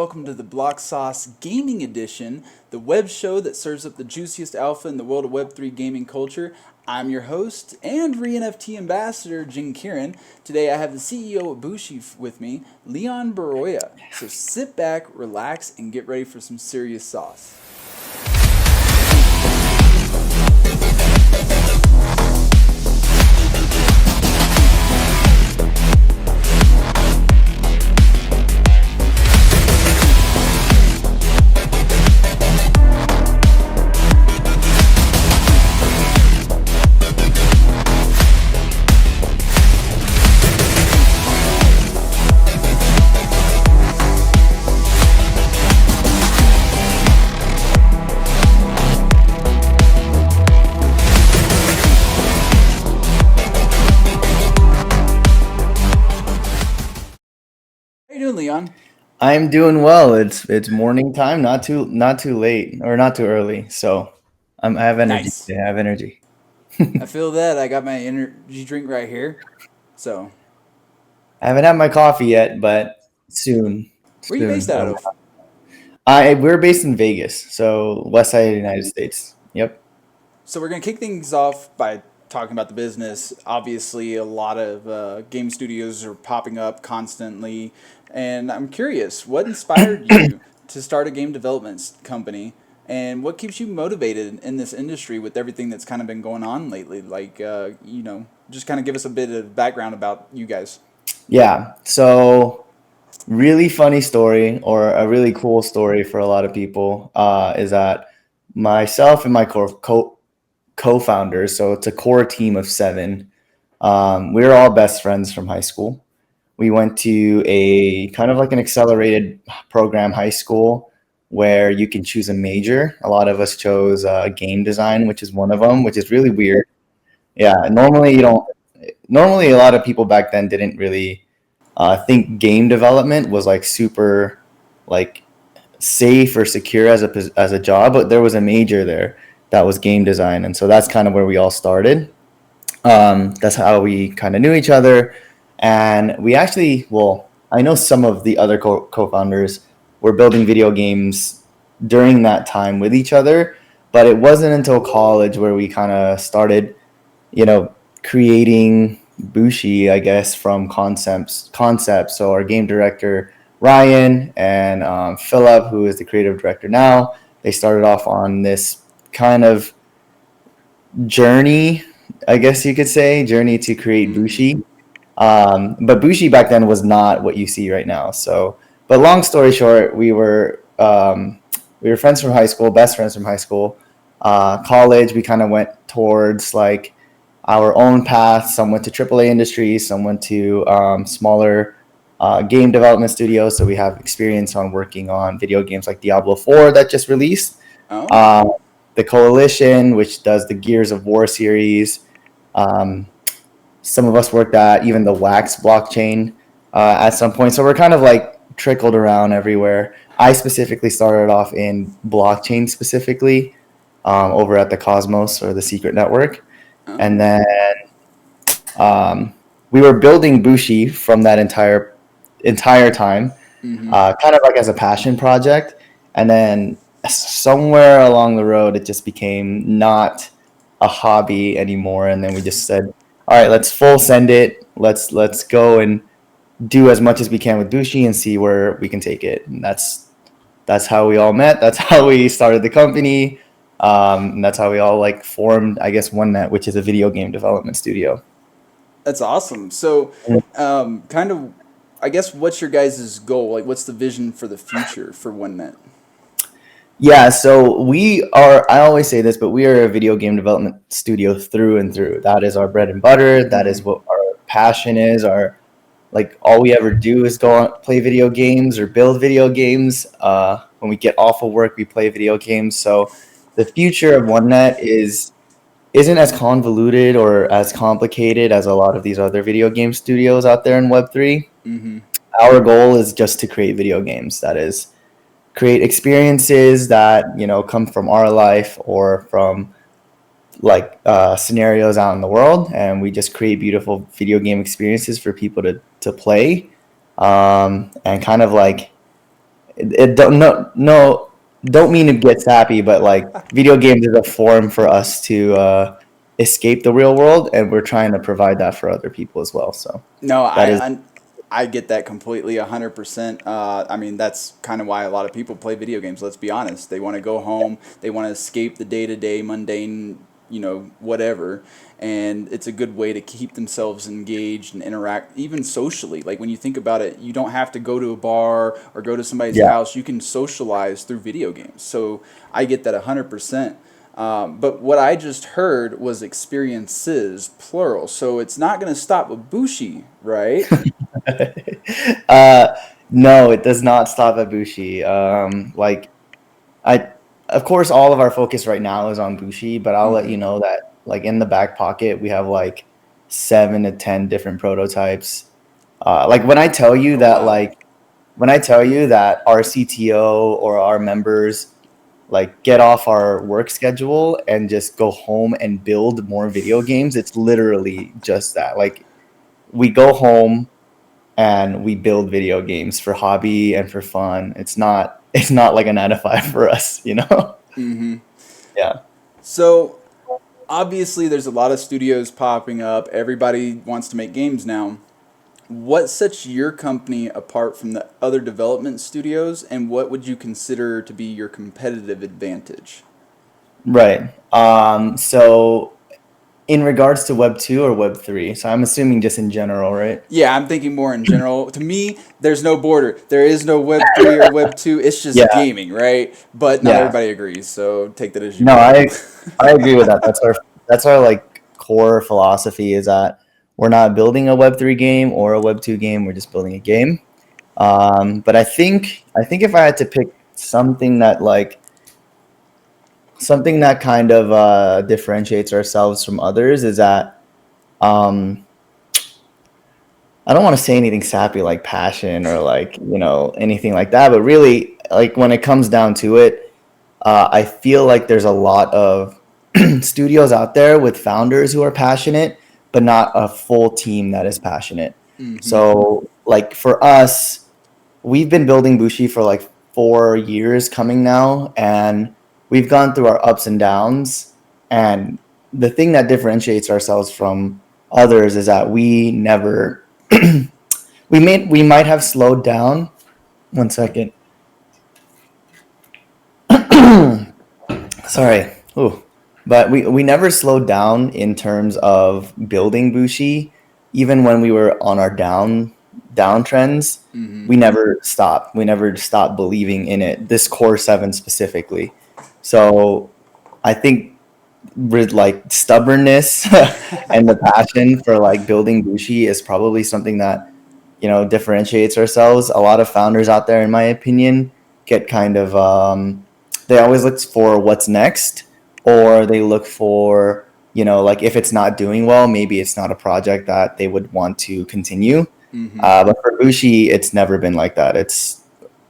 welcome to the BLOCK SAUC Gaming Edition, the web show that serves up the juiciest alpha in the world of Web3 gaming culture. I'm your host and reNFT ambassador, Jinkirin. Today I have the CEO of Bushi with me, Berroya. So sit back, relax, and get ready for some serious sauce. How you doing, Leon? I'm doing well. It's morning time, not too late or not too early. So I have energy. Nice. I have energy. I feel that. I got my energy drink right here. So, I haven't had my coffee yet, but soon, where are you based soon. out of? We're based in Vegas, so west side of the United States. Yep. So we're gonna kick things off by talking about the business. Obviously, a lot of game studios are popping up constantly, and I'm curious, what inspired you to start a game development company, and what keeps you motivated in this industry with everything that's kind of been going on lately? Just kind of give us a bit of background about you guys. Yeah. So really funny story, or a really cool story for a lot of people, is that myself and my co-founders. So it's a core team of seven. We were all best friends from high school. We went to a kind of like an accelerated program high school where you can choose a major. A lot of us chose game design, which is one of them, which is really weird. Yeah, normally you don't. Normally, a lot of people back then didn't really think game development was like super like safe or secure as a job, but there was a major there that was game design, and so that's kind of where we all started. That's how we kind of knew each other. And we actually, well, I know some of the other co-founders were building video games during that time with each other, but it wasn't until college where we kind of started, you know, creating Bushi, I guess, from concepts. So our game director, Ryan, and Philip, who is the creative director now, they started off on this kind of journey, I guess you could say, journey to create Mm-hmm. Bushi. But Bushi back then was not what you see right now. So, but long story short, we were friends from high school, best friends from high school. College, we kind of went towards like our own path. Some went to AAA industries, some went to smaller game development studios. So we have experience on working on video games like Diablo 4 that just released. Oh, Um, the Coalition, which does the Gears of War series. Um, some of us worked at even the Wax blockchain at some point. So we're kind of like trickled around everywhere. I specifically started off in blockchain specifically over at the Cosmos or the Secret Network. And oh. then we were building Bushi from that entire time, Mm-hmm. kind of like as a passion project. And then somewhere along the road, it just became not a hobby anymore. And then we just said, all right, let's full send it. Let's go and do as much as we can with Bushi and see where we can take it. And that's how we all met. That's how we started the company. And that's how we all like formed, I guess, Onenet, which is a video game development studio. That's awesome. So, kind of, I guess, what's your guys' goal? Like, what's the vision for the future for Onenet? Yeah, so we are, I always say this, but we are a video game development studio through and through. That is our bread and butter. That Mm-hmm. is what our passion is. Our like all we ever do is go on play video games or build video games. When we get off of work, we play video games. So the future of OneNet isn't as convoluted or as complicated as a lot of these other video game studios out there in Web3. Mm-hmm. Our goal is just to create video games. That is, create experiences that come from our life or from like scenarios out in the world, and we just create beautiful video game experiences for people to play, and kind of like it don't no don't mean to get sappy, but like video games is a form for us to escape the real world, and we're trying to provide that for other people as well. So No, that is I get that completely, 100%. I mean, that's kind of why a lot of people play video games. Let's be honest. They want to go home. They want to escape the day to day mundane, whatever. And it's a good way to keep themselves engaged and interact, even socially. Like when you think about it, you don't have to go to a bar or go to somebody's yeah. house. You can socialize through video games. So I get that 100%. But what I just heard was experiences, plural. So it's not going to stop with Bushi, right? uh, no, it does not stop at Bushi. Like I, of course, all of our focus right now is on Bushi, but I'll let Mm-hmm. you know that like in the back pocket we have like 7 to 10 different prototypes. Like Oh, wow. when I tell you that our CTO or our members like get off our work schedule and just go home and build more video games, it's literally just that. Like we go home and we build video games for hobby and for fun. It's not like a 9 to 5 for us, you know? Mm-hmm. Yeah. So obviously, there's a lot of studios popping up. Everybody wants to make games now. What sets your company apart from the other development studios, and what would you consider to be your competitive advantage? Right. So in regards to Web 2 or Web 3, so I'm assuming just in general, right? Yeah, I'm thinking more in general. To me, there's no border. There is no Web 3 or Web 2. It's just Yeah. gaming, right? But not Yeah. everybody agrees, so take that as you No, will. I agree with that. That's our like core philosophy is that we're not building a Web 3 game or a Web 2 game. We're just building a game. But I think if I had to pick something that like something that kind of differentiates ourselves from others is that um, I don't want to say anything sappy like passion or like anything like that. But really, like when it comes down to it, I feel like there's a lot of studios out there with founders who are passionate, but not a full team that is passionate. Mm-hmm. So, like for us, we've been building Bushi for like 4 years coming now, and we've gone through our ups and downs. And the thing that differentiates ourselves from others is that we never we might have slowed down. 1 second. Sorry. Ooh. But we never slowed down in terms of building Bushi. Even when we were on our downtrends, Mm-hmm. we never stopped. We never stopped believing in it. This core seven specifically. So I think with like stubbornness and the passion for like building Bushi is probably something that differentiates ourselves. A lot of founders out there, in my opinion, get kind of they always look for what's next, or they look for like if it's not doing well, maybe it's not a project that they would want to continue. Mm-hmm. But for Bushi, it's never been like that. It's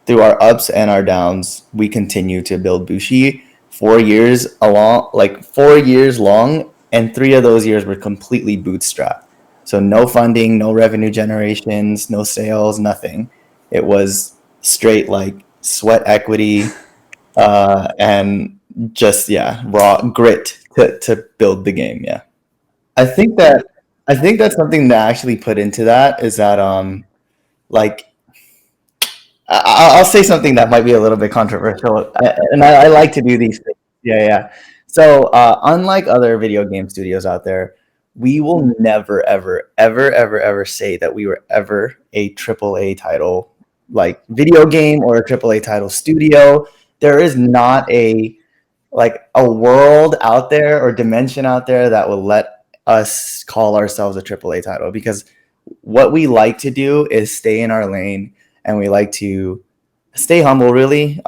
through our ups and our downs, we continue to build Bushi. 4 years along, like 4 years long, and 3 of those years were completely bootstrapped. So no funding, no revenue generations, no sales, nothing. It was straight like sweat equity and just raw grit to build the game. Yeah, I think that I think that's something that I actually put into that is that like I'll say something that might be a little bit controversial, and I like to do these things. Yeah, yeah. So, unlike other video game studios out there, we will never, ever, ever, ever, ever say that we were ever a AAA title, like video game or a AAA title studio. There is not a world out there or dimension out there that will let us call ourselves a AAA title because what we like to do is stay in our lane and we like to stay humble really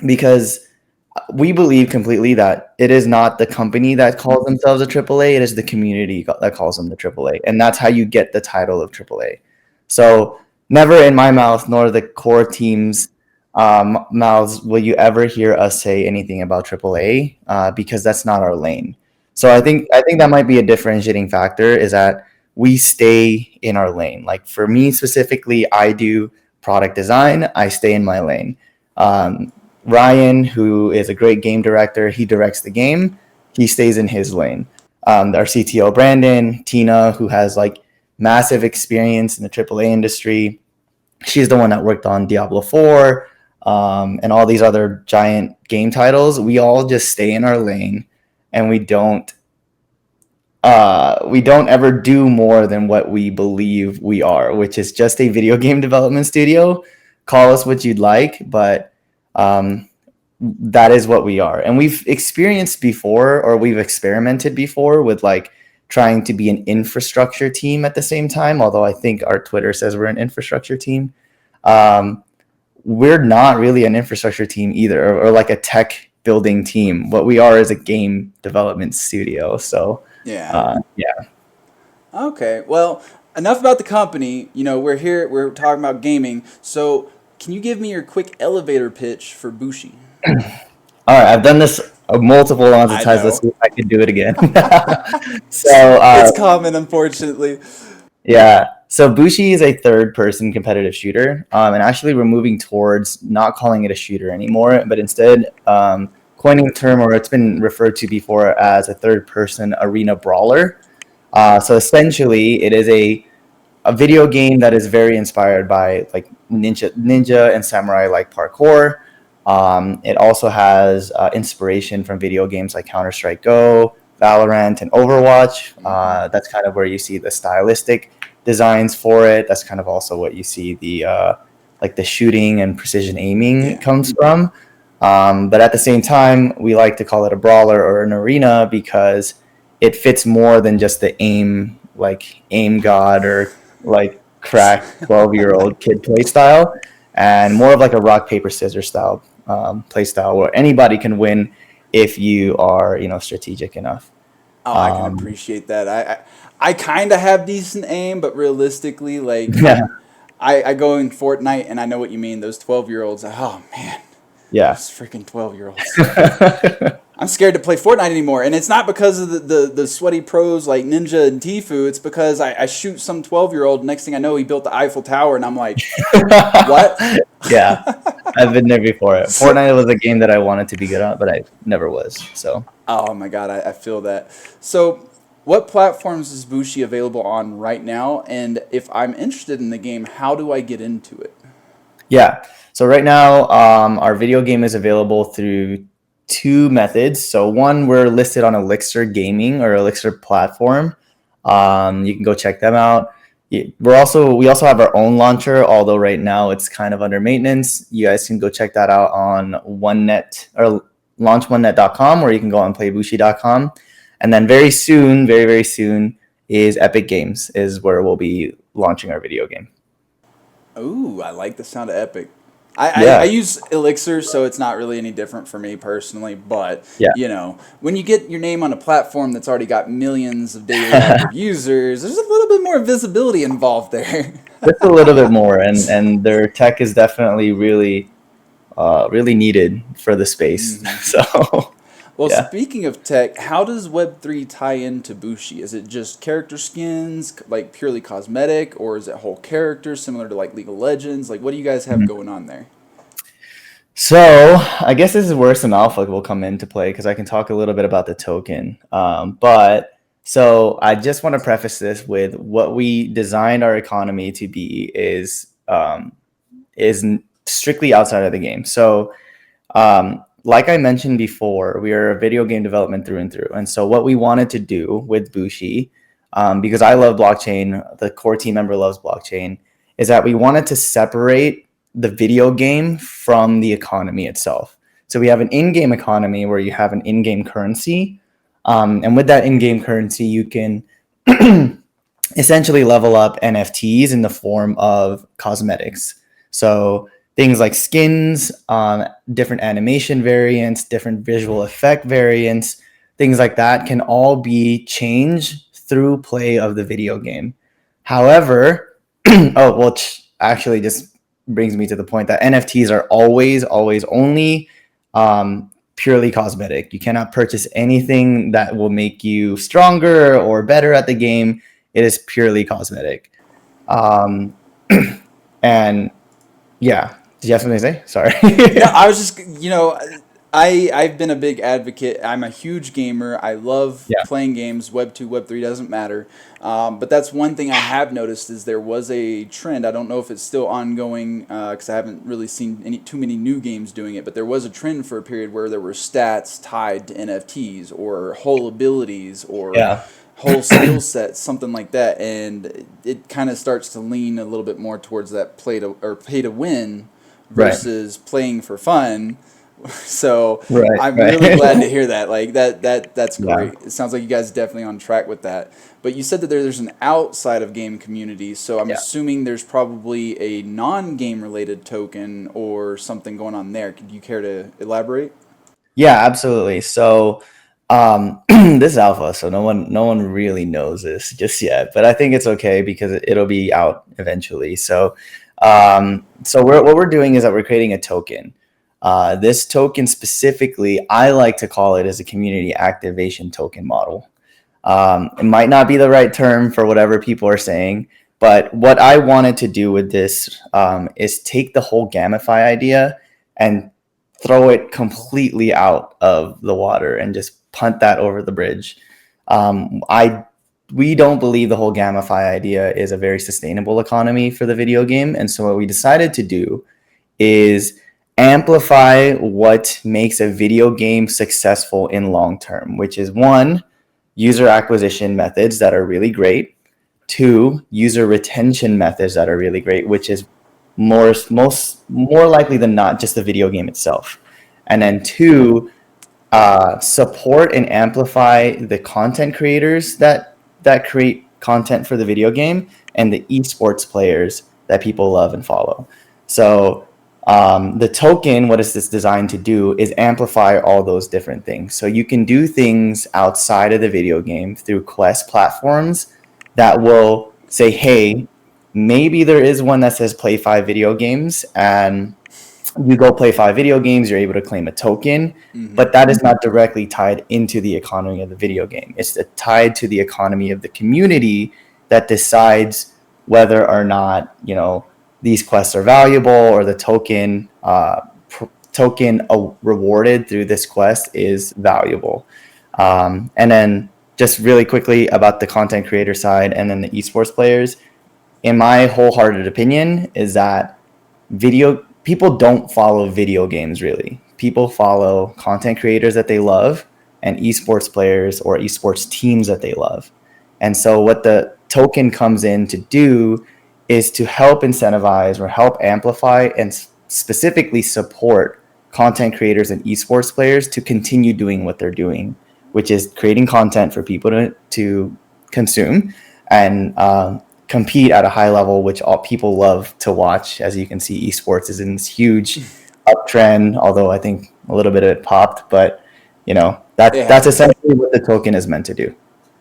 because we believe completely that it is not the company that calls themselves a AAA, it is the community that calls them the AAA, and that's how you get the title of AAA. So never in my mouth nor the core team's mouths will you ever hear us say anything about AAA because that's not our lane. So I think that might be a differentiating factor is that we stay in our lane. Like for me specifically, I do product design, I stay in my lane. Ryan, who is a great game director, he directs the game. He stays in his lane. Our CTO, Brandon, Tina, who has like massive experience in the AAA industry. She's the one that worked on Diablo 4 and all these other giant game titles. We all just stay in our lane, and we don't ever do more than what we believe we are, which is just a video game development studio. Call us what you'd like, but that is what we are. And we've experienced before, or we've experimented before with like trying to be an infrastructure team at the same time, although I think our Twitter says we're an infrastructure team. We're not really an infrastructure team either, or like a tech building team. What we are is a game development studio. So Yeah. yeah. Okay. Well, enough about the company. We're here. We're talking about gaming. So, can you give me your quick elevator pitch for Bushi? All right, I've done this multiple amounts of I times. Let's know see if I can do it again. So it's common, unfortunately. yeah, so Bushi is a third-person competitive shooter, and actually we're moving towards not calling it a shooter anymore, but instead coining the term, or it's been referred to before as a third-person arena brawler. So essentially, it is a video game that is very inspired by like ninja and samurai like parkour. It also has inspiration from video games like Counter-Strike Go, Valorant, and Overwatch. That's kind of where you see the stylistic designs for it. That's kind of also what you see the like the shooting and precision aiming Yeah. comes from. But at the same time, we like to call it a brawler or an arena because it fits more than just the aim god or like crack 12-year-old kid play style, and more of like a rock paper scissors style play style where anybody can win if you are strategic enough. Oh, I can um, appreciate that. I kind of have decent aim, but realistically, like yeah, I go in Fortnite and I know what you mean. Those 12-year-olds. Oh man, yeah. those freaking 12-year-olds. I'm scared to play Fortnite anymore, and it's not because of the sweaty pros like Ninja and Tfue. It's because I shoot some 12-year-old. Next thing I know, he built the Eiffel Tower, and I'm like, what? Yeah, I've been there before. Fortnite was a game that I wanted to be good at, but I never was. So Oh my god, I feel that. So, what platforms is Bushi available on right now? And if I'm interested in the game, how do I get into it? yeah. So right now, our video game is available through two methods. So one, we're listed on Elixir Gaming or Elixir platform. You can go check them out. We also have our own launcher, although right now it's kind of under maintenance. You guys can go check that out on Onenet or launchonenet.com, or you can go on playbushi.com. And then very soon, very, very soon, is Epic Games is where we'll be launching our video game. Ooh, I like the sound of Epic. I Yeah, use Elixir, so it's not really any different for me personally. But, yeah. when you get your name on a platform that's already got millions of daily active users, there's a little bit more visibility involved there. Just a little bit more, and their tech is definitely really really needed for the space. Mhm. So Well, yeah. speaking of tech, how does Web3 tie into Bushi? Is it just character skins, like purely cosmetic, or is it whole characters similar to like League of Legends? Like, what do you guys have Mhm. going on there? So I guess this is where some alpha will come into play because I can talk a little bit about the token. But so I just want to preface this with what we designed our economy to be is strictly outside of the game. So like I mentioned before, we are a video game development through and through. And so what we wanted to do with Bushi, because I love blockchain, the core team member loves blockchain, is that we wanted to separate the video game from the economy itself. So we have an in-game economy where you have an in-game currency. And with that in-game currency, you can essentially level up NFTs in the form of cosmetics. So things like skins, different animation variants, different visual effect variants, things like that can all be changed through play of the video game. However, actually just brings me to the point that NFTs are always, always only purely cosmetic. You cannot purchase anything that will make you stronger or better at the game. It is purely cosmetic. Um, and Yeah. Did you have something to say? Sorry. No, I was just, I've been a big advocate. I'm a huge gamer. I love Yeah. playing games. Web 2, Web 3 doesn't matter. But that's one thing I have noticed is there was a trend. I don't know if it's still ongoing because I haven't really seen too many new games doing it. But there was a trend for a period where there were stats tied to NFTs or whole abilities or Yeah. whole skill sets, something like that, and it kind of starts to lean a little bit more towards that play to or pay to win Right. versus playing for fun. So Right. I'm really Right. glad to hear that. Like that's Yeah. great. It sounds like you guys are definitely on track with that. But you said that there's an outside of game community, so I'm Yeah. assuming there's probably a non-game related token or something going on there. Could you care to elaborate? Yeah, absolutely. So this is alpha, so no one really knows this just yet, but I think it's okay because it'll be out eventually. So what we're doing is that we're creating a token. This token specifically, I like to call it as a community activation token model. It might not be the right term for whatever people are saying, but what I wanted to do with this is take the whole Gamify idea and throw it completely out of the water and just punt that over the bridge. I We don't believe the whole Gamify idea is a very sustainable economy for the video game, and so what we decided to do is amplify what makes a video game successful in long term, which is one, user acquisition methods that are really great. Two, user retention methods that are really great, which is more likely than not just the video game itself. And then two, support and amplify the content creators that create content for the video game and the esports players that people love and follow. So the token, what is this designed to do, is amplify all those different things. So you can do things outside of the video game through quest platforms that will say, hey, maybe there is one that says play 5 video games, and you go play 5 video games, you're able to claim a token, Mm-hmm. but that is not directly tied into the economy of the video game. It's tied to the economy of the community that decides whether or not these quests are valuable or the token rewarded through this quest is valuable. And then just really quickly about the content creator side and then the esports players, in my wholehearted opinion, is that video people don't follow video games really. People follow content creators that they love and esports players or esports teams that they love. And so what the token comes in to do is to help incentivize or help amplify and specifically support content creators and esports players to continue doing what they're doing, which is creating content for people to consume and compete at a high level, which all people love to watch. As you can see, esports is in this huge uptrend, although I think a little bit of it popped, but It that's has. essentially what the token is meant to do.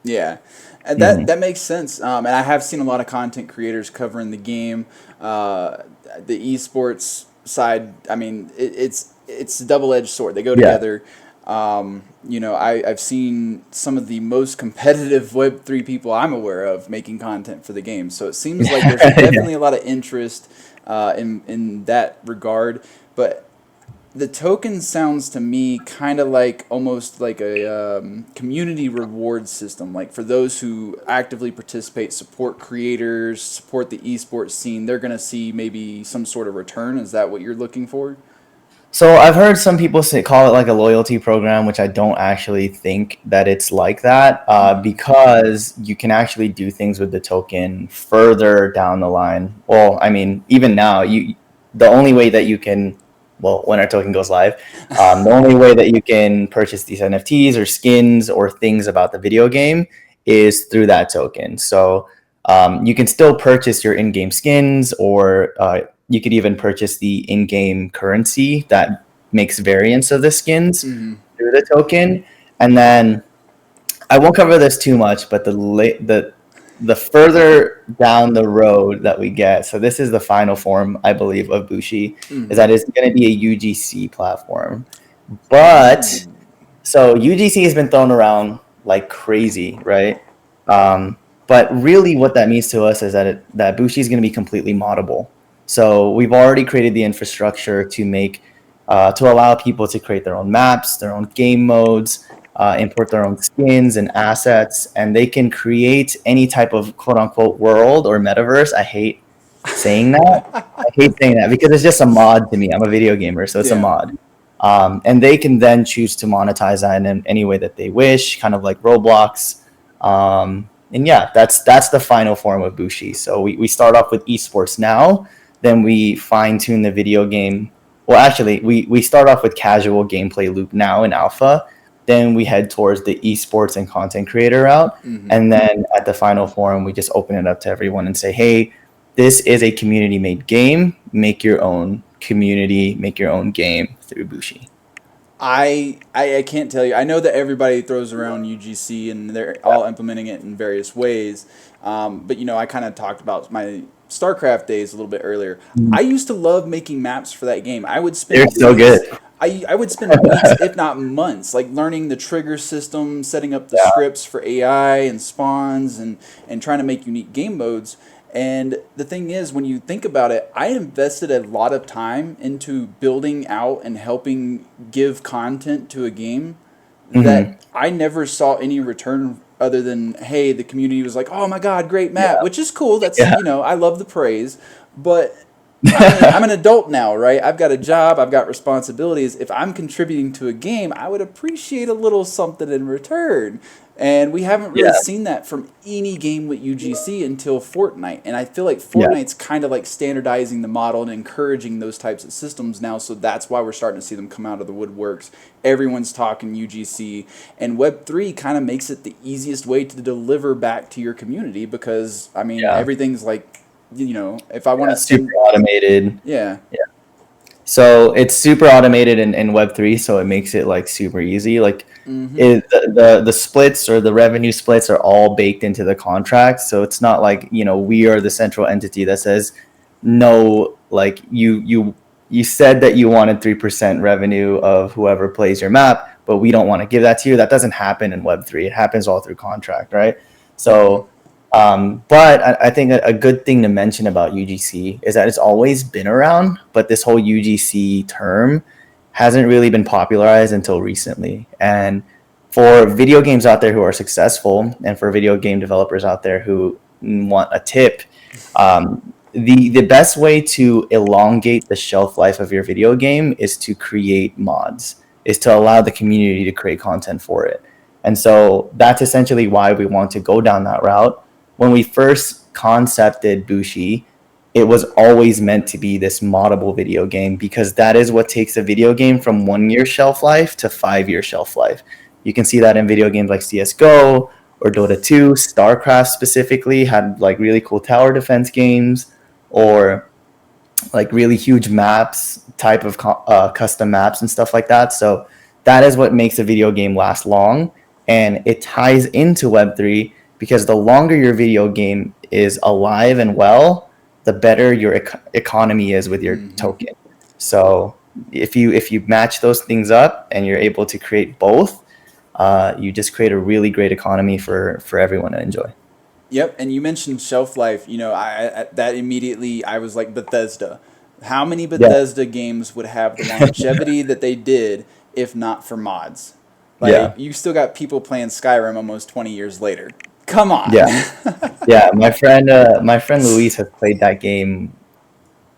Yeah, and Mm-hmm. that makes sense. And I have seen a lot of content creators covering the game, the esports side. I mean, it's a double edged sword. They go Yeah. together. I've seen some of the most competitive Web 3 people I'm aware of making content for the game. So it seems like there's Yeah. definitely a lot of interest in that regard. But the token sounds to me kind of like almost like a community reward system. Like for those who actively participate, support creators, support the esports scene, they're going to see maybe some sort of return. Is that what you're looking for? So I've heard some people call it like a loyalty program, which I don't actually think that it's like that, Mm-hmm. because you can actually do things with the token further down the line. Well, I mean, even now, the only way that you can, well, when our token goes live, the only way that you can purchase these NFTs or skins or things about the video game is through that token. So you can still purchase your in-game skins, or you could even purchase the in-game currency that makes variants of the skins Mm-hmm. through the token. And then I won't cover this too much, but the further down the road that we get, so this is the final form, I believe, of Bushi, is Mm-hmm. that it's going to be a UGC platform. But Ooh. so UGC has been thrown around like crazy, right? But really, what that means to us is that Bushi is going to be completely moddable. So we've already created the infrastructure to make to allow people to create their own maps, their own game modes, import their own skins and assets, and they can create any type of quote unquote world or metaverse. I hate saying that. I hate saying that because it's just a mod to me. I'm a video gamer, so it's a Yeah. mod. And they can then choose to monetize that in any way that they wish, kind of like Roblox. And yeah, that's the final form of Bushi. So we start off with esports now, then we fine tune the video game. Well, actually, we start off with casual gameplay loop now in alpha. Then we head towards the esports and content creator route. Hmm. And then at the final form, we just open it up to everyone and say, hey, this is a community made game. Make your own community, make your own game through Bushi. I can't tell you. I know that everybody throws around UGC and they're all implementing it in various ways. But I kind of talked about my StarCraft days a little bit earlier. I used to love making maps for that game. I would They're spend so weeks. good. I would spend weeks, if not months, like learning the trigger system, setting up the Yeah. scripts for AI and spawns, and trying to make unique game modes. And the thing is, when you think about it, I invested a lot of time into building out and helping give content to a game Hmm. that I never saw any return other than, hey, the community was like, oh my God, great map, Yeah. which is cool. That's, Yeah. I love the praise. But I'm an adult now, right? I've got a job, I've got responsibilities. If I'm contributing to a game, I would appreciate a little something in return. And we haven't really Yeah. seen that from any game with UGC until Fortnite. And I feel like Yeah. Fortnite's kind of like standardizing the model and encouraging those types of systems now. So that's why we're starting to see them come out of the woodworks. Everyone's talking UGC. And Web3 kind of makes it the easiest way to deliver back to your community because, I mean, Yeah. everything's like, if I want Yeah. to Super send, automated. yeah. Yeah. So it's super automated in Web3, so it makes it like super easy. Like Mm-hmm. the splits or the revenue splits are all baked into the contract. So it's not like, we are the central entity that says, no, like you said that you wanted 3% revenue of whoever plays your map, but we don't want to give that to you. That doesn't happen in Web3. It happens all through contract, right? Mm-hmm. So but I think a good thing to mention about UGC is that it's always been around, but this whole UGC term hasn't really been popularized until recently. And for video games out there who are successful, and for video game developers out there who want a tip, the best way to elongate the shelf life of your video game is to create mods, is to allow the community to create content for it. And so that's essentially why we want to go down that route. When we first concepted Bushi, it was always meant to be this moddable video game because that is what takes a video game from 1 year shelf life to 5 year shelf life. You can see that in video games like CSGO or Dota 2. StarCraft specifically had like really cool tower defense games or like really huge maps, type of custom maps and stuff like that. So that is what makes a video game last long, and it ties into Web3 because the longer your video game is alive and well, the better your economy is with your Mm-hmm. token. So if you match those things up and you're able to create both, you just create a really great economy for everyone to enjoy. Yep, and you mentioned shelf life. That immediately I was like Bethesda. How many Yeah, Bethesda games would have the longevity that they did if not for mods? yeah, Like you still got people playing Skyrim almost 20 years later. Come on. yeah, yeah. My friend Luis has played that game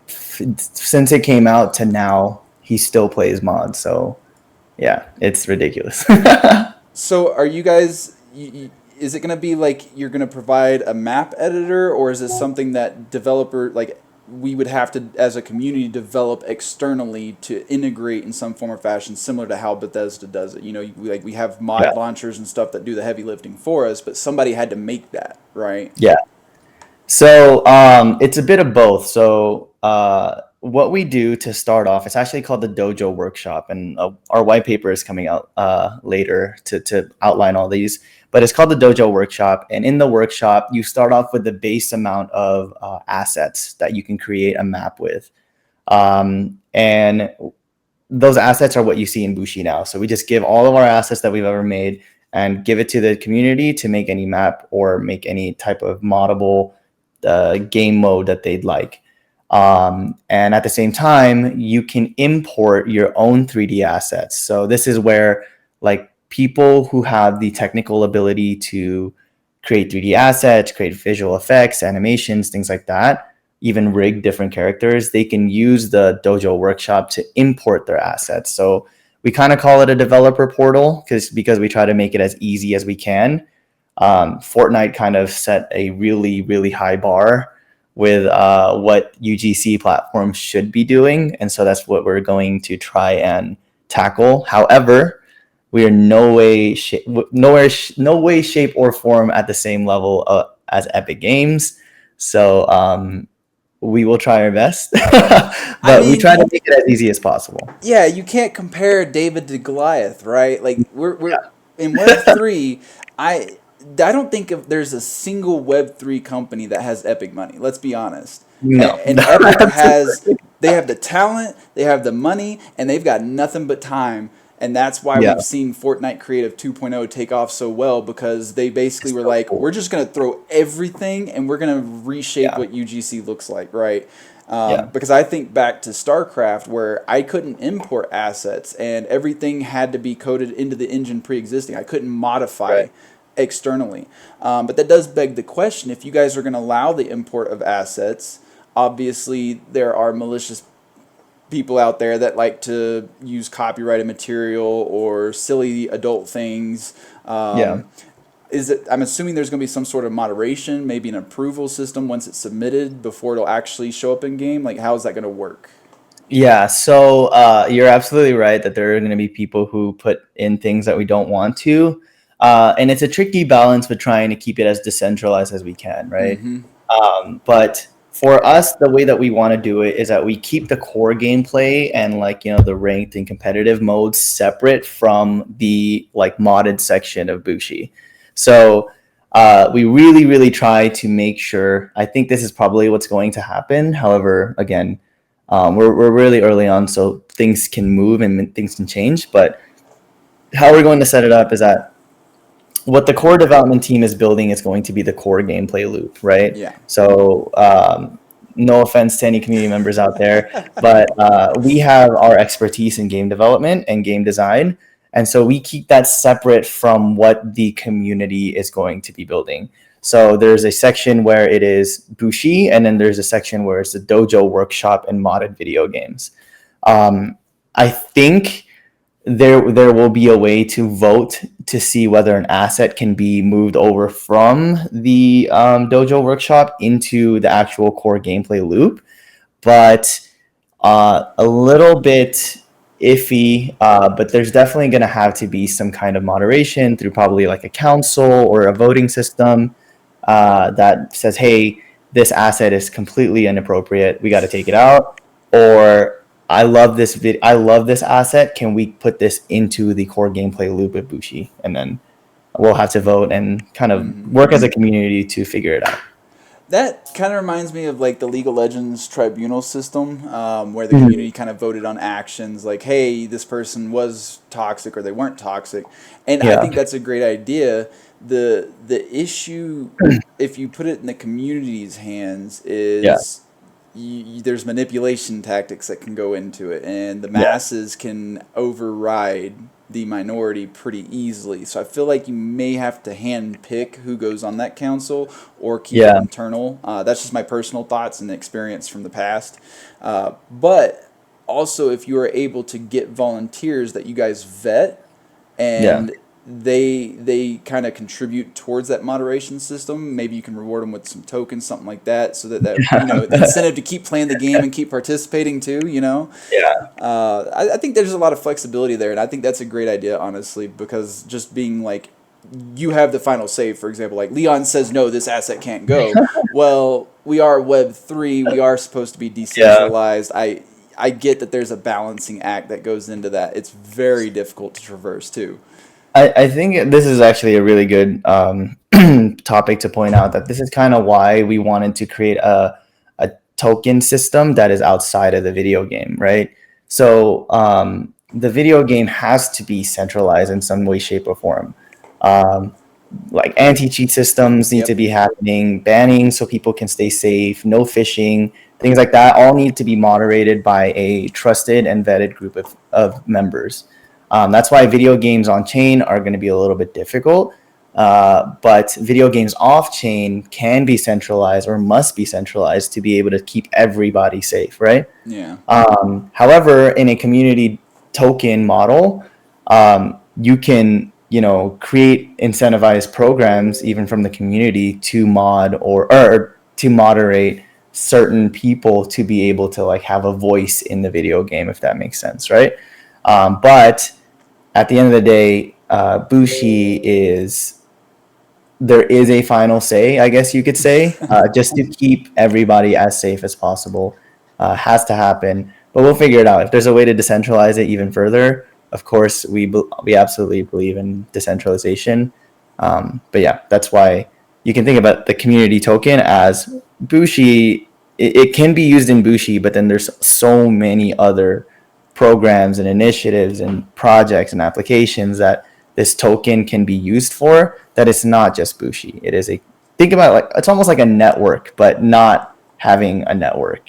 since it came out to now. He still plays mods, so yeah, it's ridiculous. So are you guys? Is it going to be like you're going to provide a map editor, or is this something that developer like we would have to, as a community, develop externally to integrate in some form or fashion, similar to how Bethesda does it? We have Yeah, mod launchers and stuff that do the heavy lifting for us, but somebody had to make that, right? yeah. So it's a bit of both. So what we do to start off, it's actually called the Dojo Workshop, and our white paper is coming out later to outline all these. But it's called the Dojo Workshop, and in the workshop, you start off with the base amount of assets that you can create a map with, and those assets are what you see in Bushi now. So we just give all of our assets that we've ever made and give it to the community to make any map or make any type of moddable game mode that they'd like. And at the same time, you can import your own 3D assets. So this is where like people who have the technical ability to create 3D assets, create visual effects, animations, things like that, even rig different characters, they can use the Dojo Workshop to import their assets. So we kind of call it a developer portal because we try to make it as easy as we can. Fortnite kind of set a really, really high bar with what UGC platforms should be doing. And so that's what we're going to try and tackle. However, we are no way, shape, or form at the same level as Epic Games. So we will try our best, I but we mean, try to make it as easy as possible. yeah, you can't compare David to Goliath, right? Like we're Yeah. in Web3. I don't think if there's a single Web3 company that has Epic money. Let's be honest. No. And Epic has, they have the talent, they have the money, and they've got nothing but time. And that's why Yeah. we've seen Fortnite Creative 2.0 take off so well, because they basically It's were so like, cool. we're just going to throw everything and we're going to reshape Yeah. what UGC looks like, right? Yeah. Because I think back to StarCraft, where I couldn't import assets and everything had to be coded into the engine pre-existing. I couldn't modify Right. externally. But that does beg the question, if you guys are going to allow the import of assets, obviously there are malicious people out there that like to use copyrighted material or silly adult things. Yeah. I'm assuming there's going to be some sort of moderation, maybe an approval system once it's submitted before it'll actually show up in game. Like, how is that going to work? Yeah, so you're absolutely right that there are going to be people who put in things that we don't want to. And it's a tricky balance with trying to keep it as decentralized as we can, right? Mm-hmm. But for us, the way that we want to do it is that we keep the core gameplay and like, the ranked and competitive modes separate from the like modded section of Bushi. So we really, really try to make sure, I think this is probably what's going to happen. However, again, we're really early on, so things can move and things can change. But how we're going to set it up is that what the core development team is building is going to be the core gameplay loop, right? Yeah. So no offense to any community members out there, but we have our expertise in game development and game design. And so we keep that separate from what the community is going to be building. So there's a section where it is Bushi, and then there's a section where it's the Dojo Workshop and modded video games. I think there will be a way to vote to see whether an asset can be moved over from the Dojo Workshop into the actual core gameplay loop, but a little bit iffy. But there's definitely going to have to be some kind of moderation through probably like a council or a voting system that says, hey, this asset is completely inappropriate. We got to take it out. Or I love this asset. Can we put this into the core gameplay loop of Bushi? And then we'll have to vote and kind of work as a community to figure it out. That kind of reminds me of like the League of Legends tribunal system, where the community kind of voted on actions like, hey, this person was toxic or they weren't toxic. And I Yeah. think that's a great idea. The issue, if you put it in the community's hands, Yeah. is there's manipulation tactics that can go into it, and the Yeah. masses can override the minority pretty easily. So I feel like you may have to hand pick who goes on that council or keep it Yeah. internal. That's just my personal thoughts and experience from the past. But also, if you are able to get volunteers that you guys vet Yeah. and they kind of contribute towards that moderation system, maybe you can reward them with some tokens, something like that, so that the incentive to keep playing the game and keep participating too. Yeah. I think there's a lot of flexibility there, and I think that's a great idea, honestly, because just being like, you have the final say. For example, like Leon says, no, this asset can't go. Well, we are Web3. We are supposed to be decentralized. I get that there's a balancing act that goes into that. It's very difficult to traverse too. I think this is actually a really good topic to point out, that this is kind of why we wanted to create a token system that is outside of the video game, right? So the video game has to be centralized in some way, shape, or form. Um, like anti-cheat systems need to Yep. be happening, banning so people can stay safe, no phishing, things like that all need to be moderated by a trusted and vetted group of members. That's why video games on chain are going to be a little bit difficult. But video games off chain can be centralized or must be centralized to be able to keep everybody safe, right? Yeah. However, in a community token model, you can, create incentivized programs even from the community to mod or to moderate certain people to be able to like have a voice in the video game, if that makes sense, right? But at the end of the day, Bushi is there is a final say, I guess you could say, just to keep everybody as safe as possible. Has to happen, but we'll figure it out. If there's a way to decentralize it even further, of course, we absolutely believe in decentralization. But yeah, that's why you can think about the community token as Bushi. It can be used in Bushi, but then there's so many other programs and initiatives and projects and applications that this token can be used for, that it's not just Bushi. It is a think about it, like it's almost like a network, but not having a network,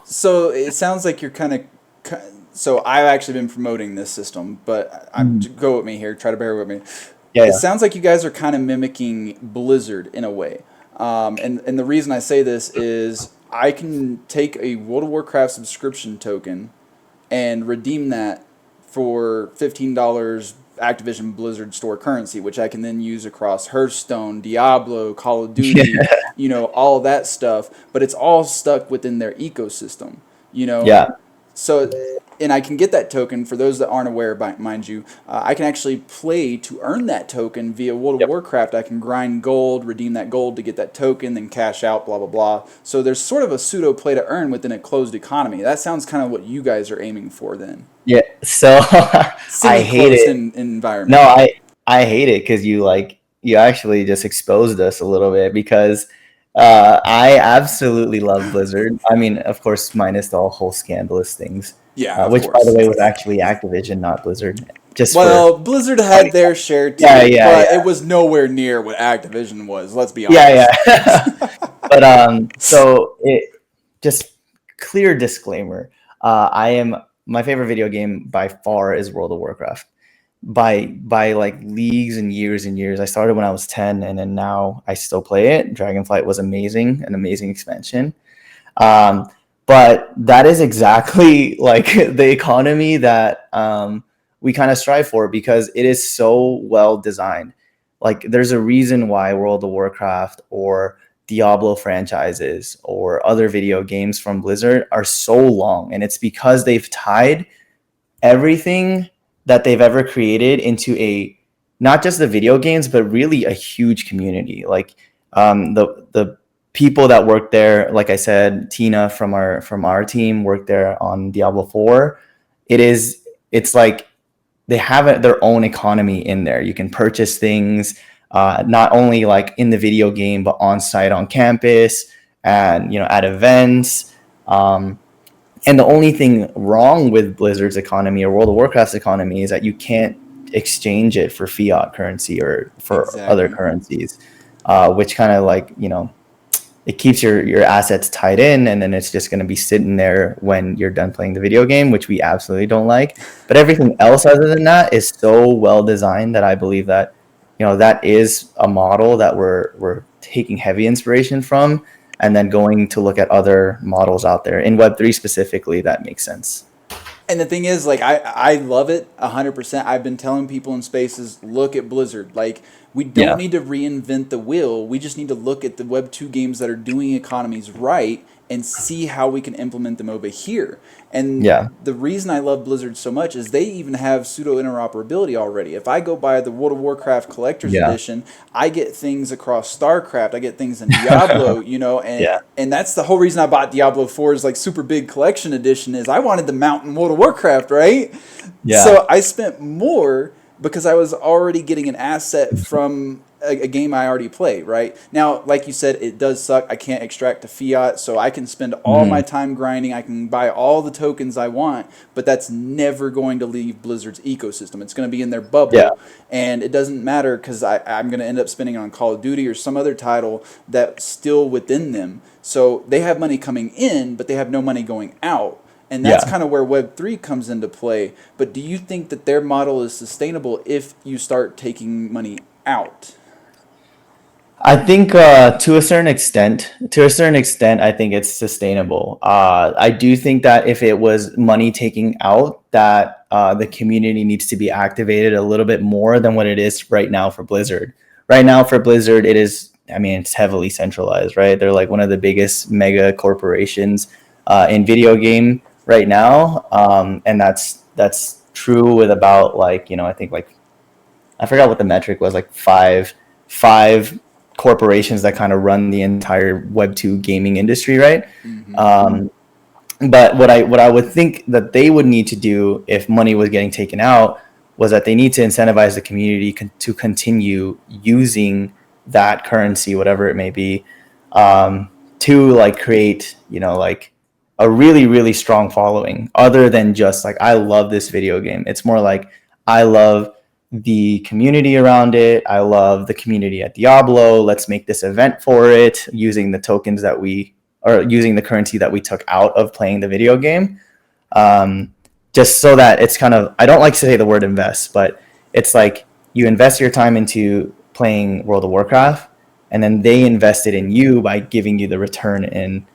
So it sounds like you're kind of. So I've actually been promoting this system, but go with me here. Try to bear with me. Yeah, It yeah. sounds like you guys are kind of mimicking Blizzard in a way. And the reason I say this is I can take a World of Warcraft subscription token and redeem that for $15 Activision Blizzard store currency, which I can then use across Hearthstone, Diablo, Call of Duty, all of that stuff. But it's all stuck within their ecosystem, you know. Yeah. So, and I can get that token for those that aren't aware, mind you. I can actually play to earn that token via World of Yep. Warcraft. I can grind gold, redeem that gold to get that token, then cash out, blah, blah, blah. So there's sort of a pseudo play to earn within a closed economy. That sounds kind of what you guys are aiming for then. Yeah. So I hate Semi-closed it. environment. No, I hate it because you actually just exposed us a little bit because I absolutely love Blizzard. I mean, of course, minus the whole scandalous things, Yeah, of which by the course. way was actually Activision, not Blizzard. Just for Well, Blizzard had their share too, yeah, yeah, but yeah, it was nowhere near what Activision was. Let's be yeah, honest. yeah. But so it just clear disclaimer. I am my favorite video game by far is World of Warcraft. By like leagues and years and years. I started when I was 10 and then now I still play it. Dragonflight was amazing, an amazing expansion. Um, but that is exactly like the economy that we kind of strive for because it is so well designed. Like there's a reason why World of Warcraft or Diablo franchises or other video games from Blizzard are so long, and it's because they've tied everything that they've ever created into a not just the video games but really a huge community. Like the people that work there, like I said, Tina from our team worked there on Diablo 4. It's like they have their own economy in there. You can purchase things not only like in the video game but on site on campus and at events. And the only thing wrong with Blizzard's economy or World of Warcraft's economy is that you can't exchange it for fiat currency or for other Exactly. currencies, which kind of like, it keeps your assets tied in, and then it's just going to be sitting there when you're done playing the video game, which we absolutely don't like. But everything else other than that is so well designed that I believe that, that is a model that we're taking heavy inspiration from, and then going to look at other models out there in Web3 specifically that makes sense. And the thing is, like, I love it 100%. I've been telling people in spaces, look at Blizzard. Like, we don't Yeah. need to reinvent the wheel. We just need to look at the Web 2 games that are doing economies right and see how we can implement them over here. And Yeah. the reason I love Blizzard so much is they even have pseudo interoperability already. If I go buy the World of Warcraft Collector's Yeah. Edition, I get things across StarCraft, I get things in Diablo, and Yeah. and that's the whole reason I bought Diablo 4's like super big collection edition is I wanted the mount in World of Warcraft, right? Yeah. So I spent more because I was already getting an asset from a game I already play, right? Now, like you said, it does suck. I can't extract to fiat, so I can spend all Mhm. my time grinding. I can buy all the tokens I want, but that's never going to leave Blizzard's ecosystem. It's going to be in their Yeah. bubble, and it doesn't matter because I'm going to end up spending it on Call of Duty or some other title that's still within them. So they have money coming in, but they have no money going out. And that's Yeah. kind of where Web3 comes into play. But do you think that their model is sustainable if you start taking money out? I think to a certain extent, I think it's sustainable. I do think that if it was money taking out, that the community needs to be activated a little bit more than what it is right now for Blizzard. Right now for Blizzard, it is. I mean, it's heavily centralized, right? They're like one of the biggest mega corporations in video game right now, and that's true with about like I think like I forgot what the metric was, like five corporations that kind of run the entire Web2 gaming industry, right? Mm-hmm. Um, but what I would think that they would need to do if money was getting taken out was that they need to incentivize the community to continue using that currency, whatever it may be, to like create, like a really, really strong following other than just like, I love this video game. It's more like, I love the community around it. I love the community at Diablo. Let's make this event for it using the tokens that we or using the currency that we took out of playing the video game. Um, just so that it's kind of, I don't like to say the word invest, but it's like you invest your time into playing World of Warcraft, and then they invested in you by giving you the return in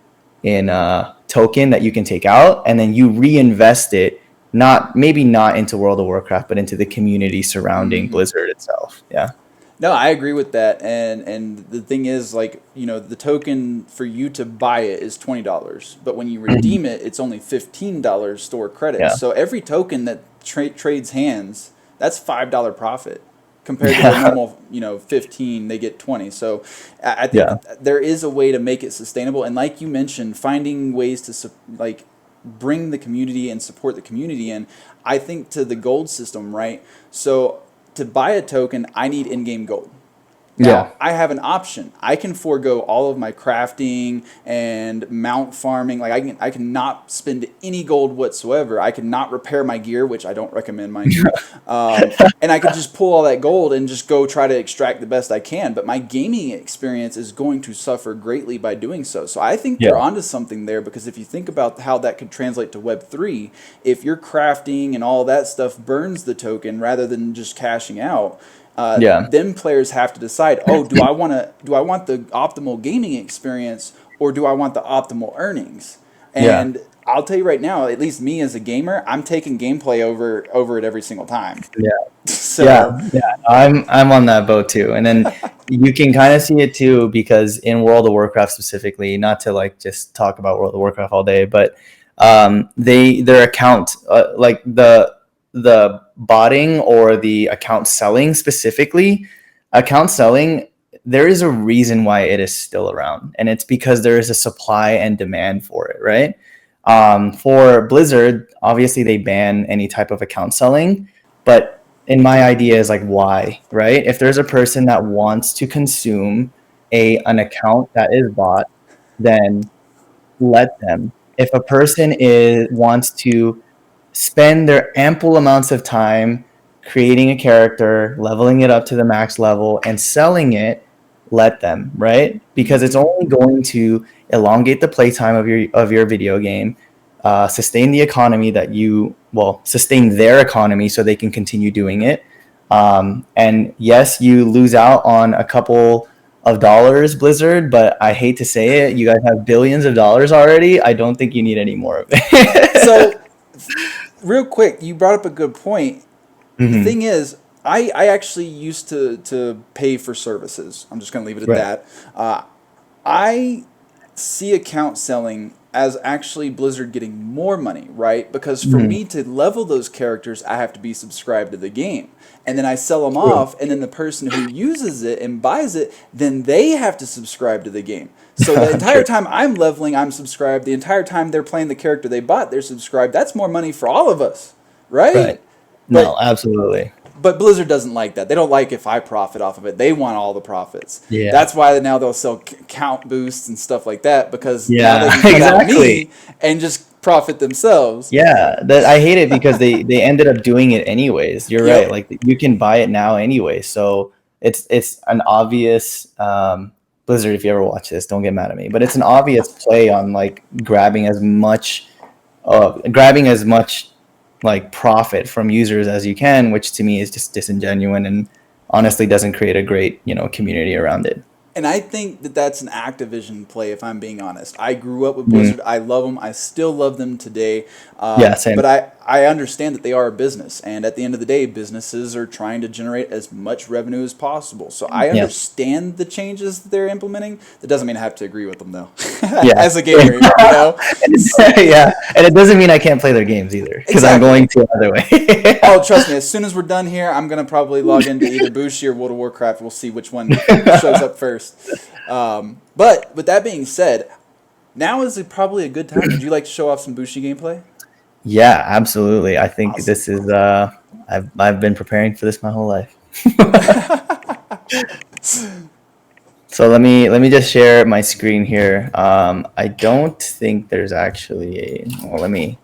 token that you can take out, and then you reinvest it, not into World of Warcraft, but into the community surrounding Mm-hmm. Blizzard itself. Yeah. No, I agree with that. And the thing is, like, the token for you to buy it is $20, but when you Mhm. redeem it, it's only $15 store credits. Yeah. So every token that trades hands, that's $5 profit compared to their Yeah. normal, 15, they get 20. So I think Yeah. there is a way to make it sustainable. And like you mentioned, finding ways to like bring the community and support the community. And I think to the gold system, right? So to buy a token, I need in-game gold. Yeah. Now, I have an option. I can forego all of my crafting and mount farming. Like I can not spend any gold whatsoever. I can not repair my gear, which I don't recommend, mind you. And I could just pull all that gold and just go try to extract the best I can. But my gaming experience is going to suffer greatly by doing so. So I think they're Yeah. onto something there, because if you think about how that could translate to Web3, if your crafting and all that stuff burns the token rather than just cashing out, Yeah. then players have to decide, oh, do I want the optimal gaming experience, or do I want the optimal earnings? Yeah. And I'll tell you right now, at least me as a gamer, I'm taking gameplay over it every single time. Yeah. Yeah, So yeah, I'm on that boat too. And then you can kind of see it too because in World of Warcraft specifically, not to like just talk about World of Warcraft all day, but their account like the botting or the account selling specifically, account selling, there is a reason why it is still around, and it's because there is a supply and demand for it, right? For Blizzard, obviously they ban any type of account selling, but in my idea is like why, right? If there's a person that wants to consume an account that is bought, then let them. If a person wants to spend their ample amounts of time creating a character, leveling it up to the max level, and selling it, let them, right? Because it's mhm. only going to elongate the playtime of your video game, sustain the economy sustain their economy so they can continue doing it. And yes, you lose out on a couple of dollars, Blizzard, but I hate to say it, you guys have billions of dollars already. I don't think you need any more of it. So real quick, you brought up a good point. The Hmm. thing is, I actually used to pay for services. I'm just going to leave it at Right. that. I see account selling as actually Blizzard getting more money, right? Because for Hmm. me to level those characters, I have to be subscribed to the game. And then I sell them True. off, and then the person who uses it and buys it, then they have to subscribe to the game. So the entire True. time I'm leveling, I'm subscribed. The entire time they're playing the character they bought, they're subscribed. That's more money for all of us, right? Right. But No, absolutely. But Blizzard doesn't like that. They don't like if I profit off of it. They want all the profits. Yeah. That's why now they'll sell count boosts and stuff like that, because now they Yeah, can cut out exactly. me and just profit themselves. Yeah, that I hate it because they ended up doing it anyways. You're right. Yep. Like you can buy it now anyway. So it's an obvious Blizzard. If you ever watch this, don't get mad at me. But it's an obvious play on like grabbing as much like profit from users as you can, which to me is just disingenuous and honestly doesn't create a great community around it. And I think that that's an Activision play, if I'm being honest. I grew up with Mm. Blizzard. I love them. I still love them today. Yeah, same. But I understand that they are a business. And at the end of the day, businesses are trying to generate as much revenue as possible. So I Yeah. understand the changes that they're implementing. That doesn't mean I have to agree with them, though. Yeah. As a gamer, you know? Yeah, and it doesn't mean I can't play their games either because I'm Exactly. going to either way. Oh, trust me. As soon as we're done here, I'm gonna probably log into either Bushi or World of Warcraft. We'll see which one shows up first. But with that being said, now is probably a good time. Would you like to show off some Bushi gameplay? Yeah, absolutely. I think Awesome. this is I've been preparing for this my whole life. So let me just share my screen here. I don't think there's actually a. Well,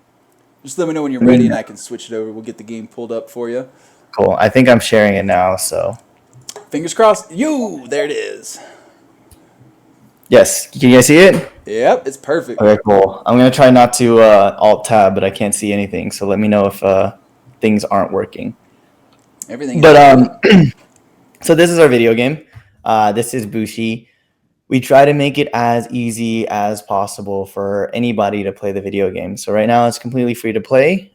Just let me know when you're let ready, me. and I can switch it over. We'll get the game pulled up for you. Cool. I think I'm sharing it now. So Fingers crossed. You, there it is. yes, can you guys see it? Yep, it's perfect. Okay, cool. I'm gonna try not to alt tab, but I can't see anything. So let me know if things aren't working. Everything is But good. so this is our video game. This is Bushi. We try to make it as easy as possible for anybody to play the video game. So right now it's completely free to play.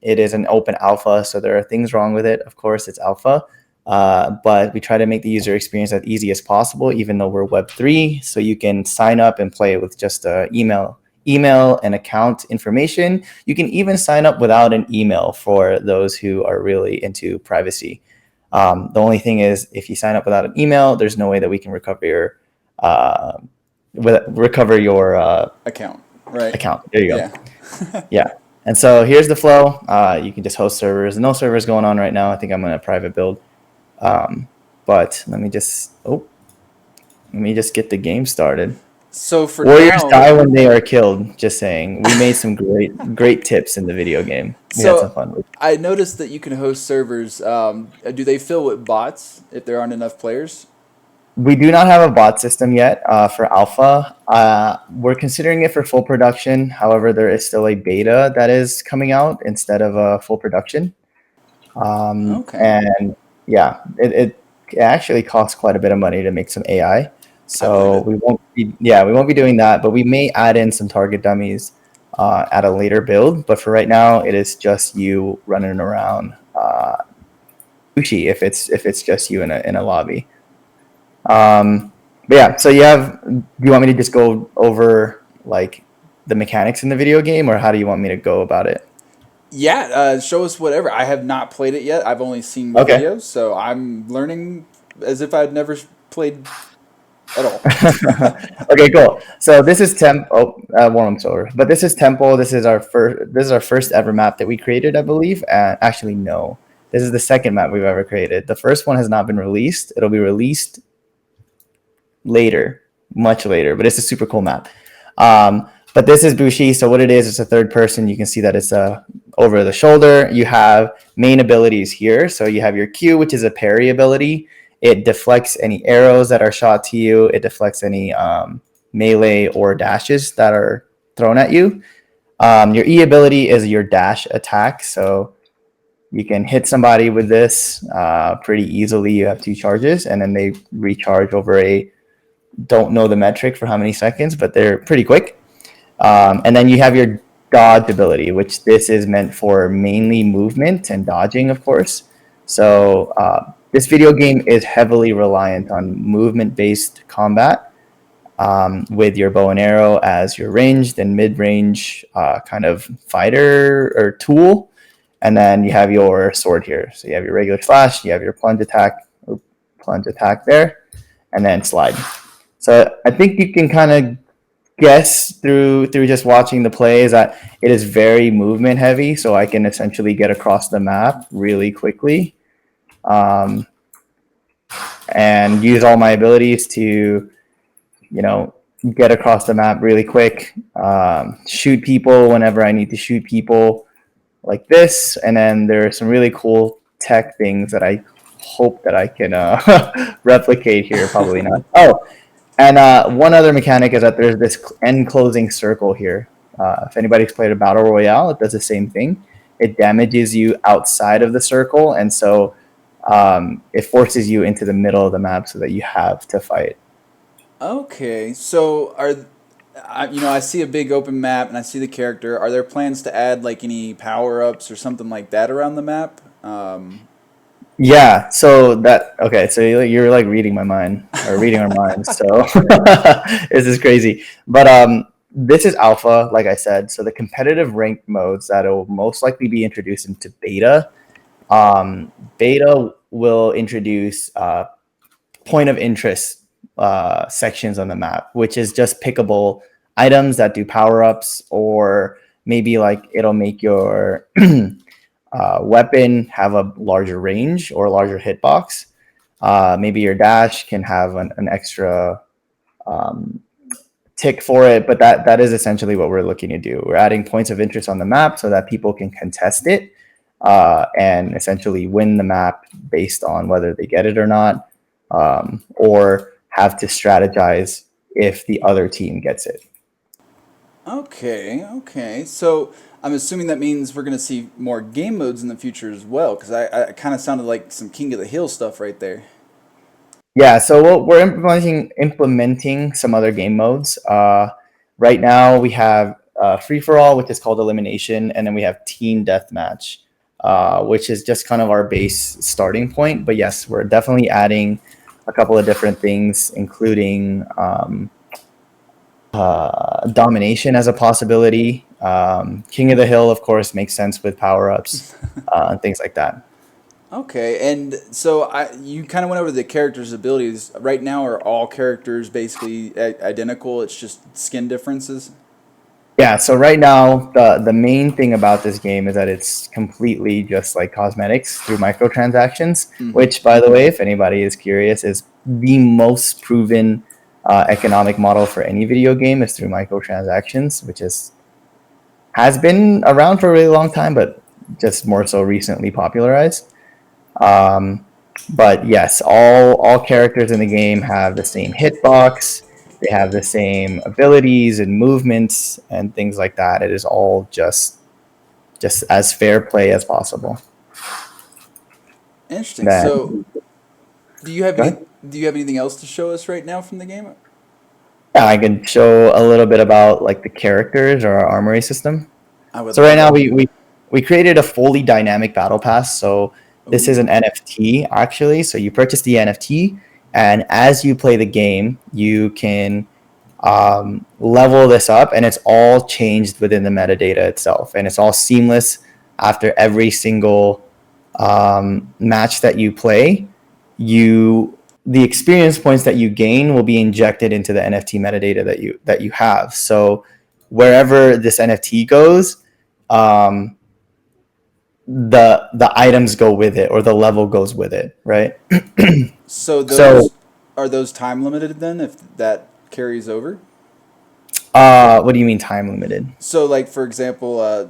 It is an open alpha, so there are things wrong with it. Of course, it's alpha, but we try to make the user experience as easy as possible, even though we're Web3. So you can sign up and play with just email and account information. You can even sign up without an email for those who are really into privacy. The only thing is, if you sign up without an email, there's no way that we can recover your uh, Account, right? account. There you go. Yeah. Yeah. And so here's the flow. You can just host servers. No servers going on right now. I think I'm in a private build. But let me just get the game started. So for Warriors now, die when they are killed. Just saying. We made some great tips in the video game. We had some so fun with. I noticed that you can host servers. Do they fill with bots if there aren't enough players? We do not have a bot system yet for alpha. We're considering it for full production. However, there is still a beta that is coming out instead of a full production. Okay. And yeah, it actually costs quite a bit of money to make some AI. I believe So it. we won't be doing that, but we may add in some target dummies at a later build. But for right now, it is just you running around Bushi if it's just you in a lobby. But yeah, so do you want me to just go over like the mechanics in the video game, or how do you want me to go about it? Yeah, show us whatever. I have not played it yet. I've only seen Okay. videos, so I'm learning as if I'd never played at all. Okay, cool. So this is warm-up's over, but this is Temple. This is our first ever map that we created, I believe. Actually, no, this is the second map we've ever created. The first one has not been released. It'll be released later, much later, but it's a super cool map. But this is Bushi. So what it is, it's a third person. You can see that it's over the shoulder. You have main abilities here. So you have your Q, which is a parry ability. It deflects any arrows that are shot to you. It deflects any melee or dashes that are thrown at you. Your E ability is your dash attack. So you can hit somebody with this pretty easily. You have 2 charges, and then they recharge over don't know the metric for how many seconds, but they're pretty quick. And then you have your dodge ability, which this is meant for mainly movement and dodging, of course. So this video game is heavily reliant on movement-based combat with your bow and arrow as your ranged and mid-range kind of fighter or tool. And then you have your sword here. So you have your regular slash, you have your plunge attack there, and then slide. So I think you can kind of guess through just watching the play is that it is very movement heavy, so I can essentially get across the map really quickly, um, and use all my abilities to, you know, get across the map really quick, shoot people whenever I need to shoot people, like this. And then there are some really cool tech things that I hope that I can replicate here. Probably not. Oh, and one other mechanic is that there's this end closing circle here. If anybody's played a battle royale, it does the same thing. It damages you outside of the circle, and so it forces you into the middle of the map so that you have to fight. Okay, so I see a big open map and I see the character. Are there plans to add like any power ups or something like that around the map? Yeah, so that okay, so you're like reading my mind or reading our minds. So this is crazy. But this is alpha, like I said. So the competitive ranked modes that will most likely be introduced into beta. Beta will introduce point of interest sections on the map, which is just pickable items that do power ups, or maybe like it'll make your weapon have a larger range or a larger hitbox. Maybe your dash can have an extra um, tick for it, but that is essentially what we're looking to do. We're adding points of interest on the map so that people can contest it and essentially win the map based on whether they get it or not, or have to strategize if the other team gets it. Okay, okay. So I'm assuming that means we're gonna see more game modes in the future as well, because I kind of sounded like some King of the Hill stuff right there. Yeah, so we're implementing some other game modes. Right now, we have free for all, which is called elimination, and then we have team deathmatch, which is just kind of our base starting point. But yes, we're definitely adding a couple of different things, including domination as a possibility. King of the Hill, of course, makes sense with power ups and things like that. Okay, and so you kind of went over the characters' abilities. Right now, are all characters basically identical? It's just skin differences. Yeah, so right now the main thing about this game is that it's completely just like cosmetics through microtransactions, Mm-hmm. which by the way, if anybody is curious, is the most proven economic model for any video game is through microtransactions, which is has been around for a really long time, but just more so recently popularized. Um, but yes, all characters in the game have the same hitbox. They have the same abilities and movements and things like that. It is all just as fair play as possible. Interesting. Then, So, do you have go any? ahead. Do you have anything else to show us right now from the game? Yeah, I can show a little bit about like the characters or our armory system. I would So right love now that. we created a fully dynamic battle pass. So this is Ooh. an NFT actually. So you purchase the NFT, and as you play the game, you can level this up, and it's all changed within the metadata itself, and it's all seamless after every single match that you play. You the experience points that you gain will be injected into the NFT metadata that you have. So wherever this NFT goes, um, the items go with it, or the level goes with it, right? So So, those are those time limited then? If that carries over. what do you mean time limited? So, like for example,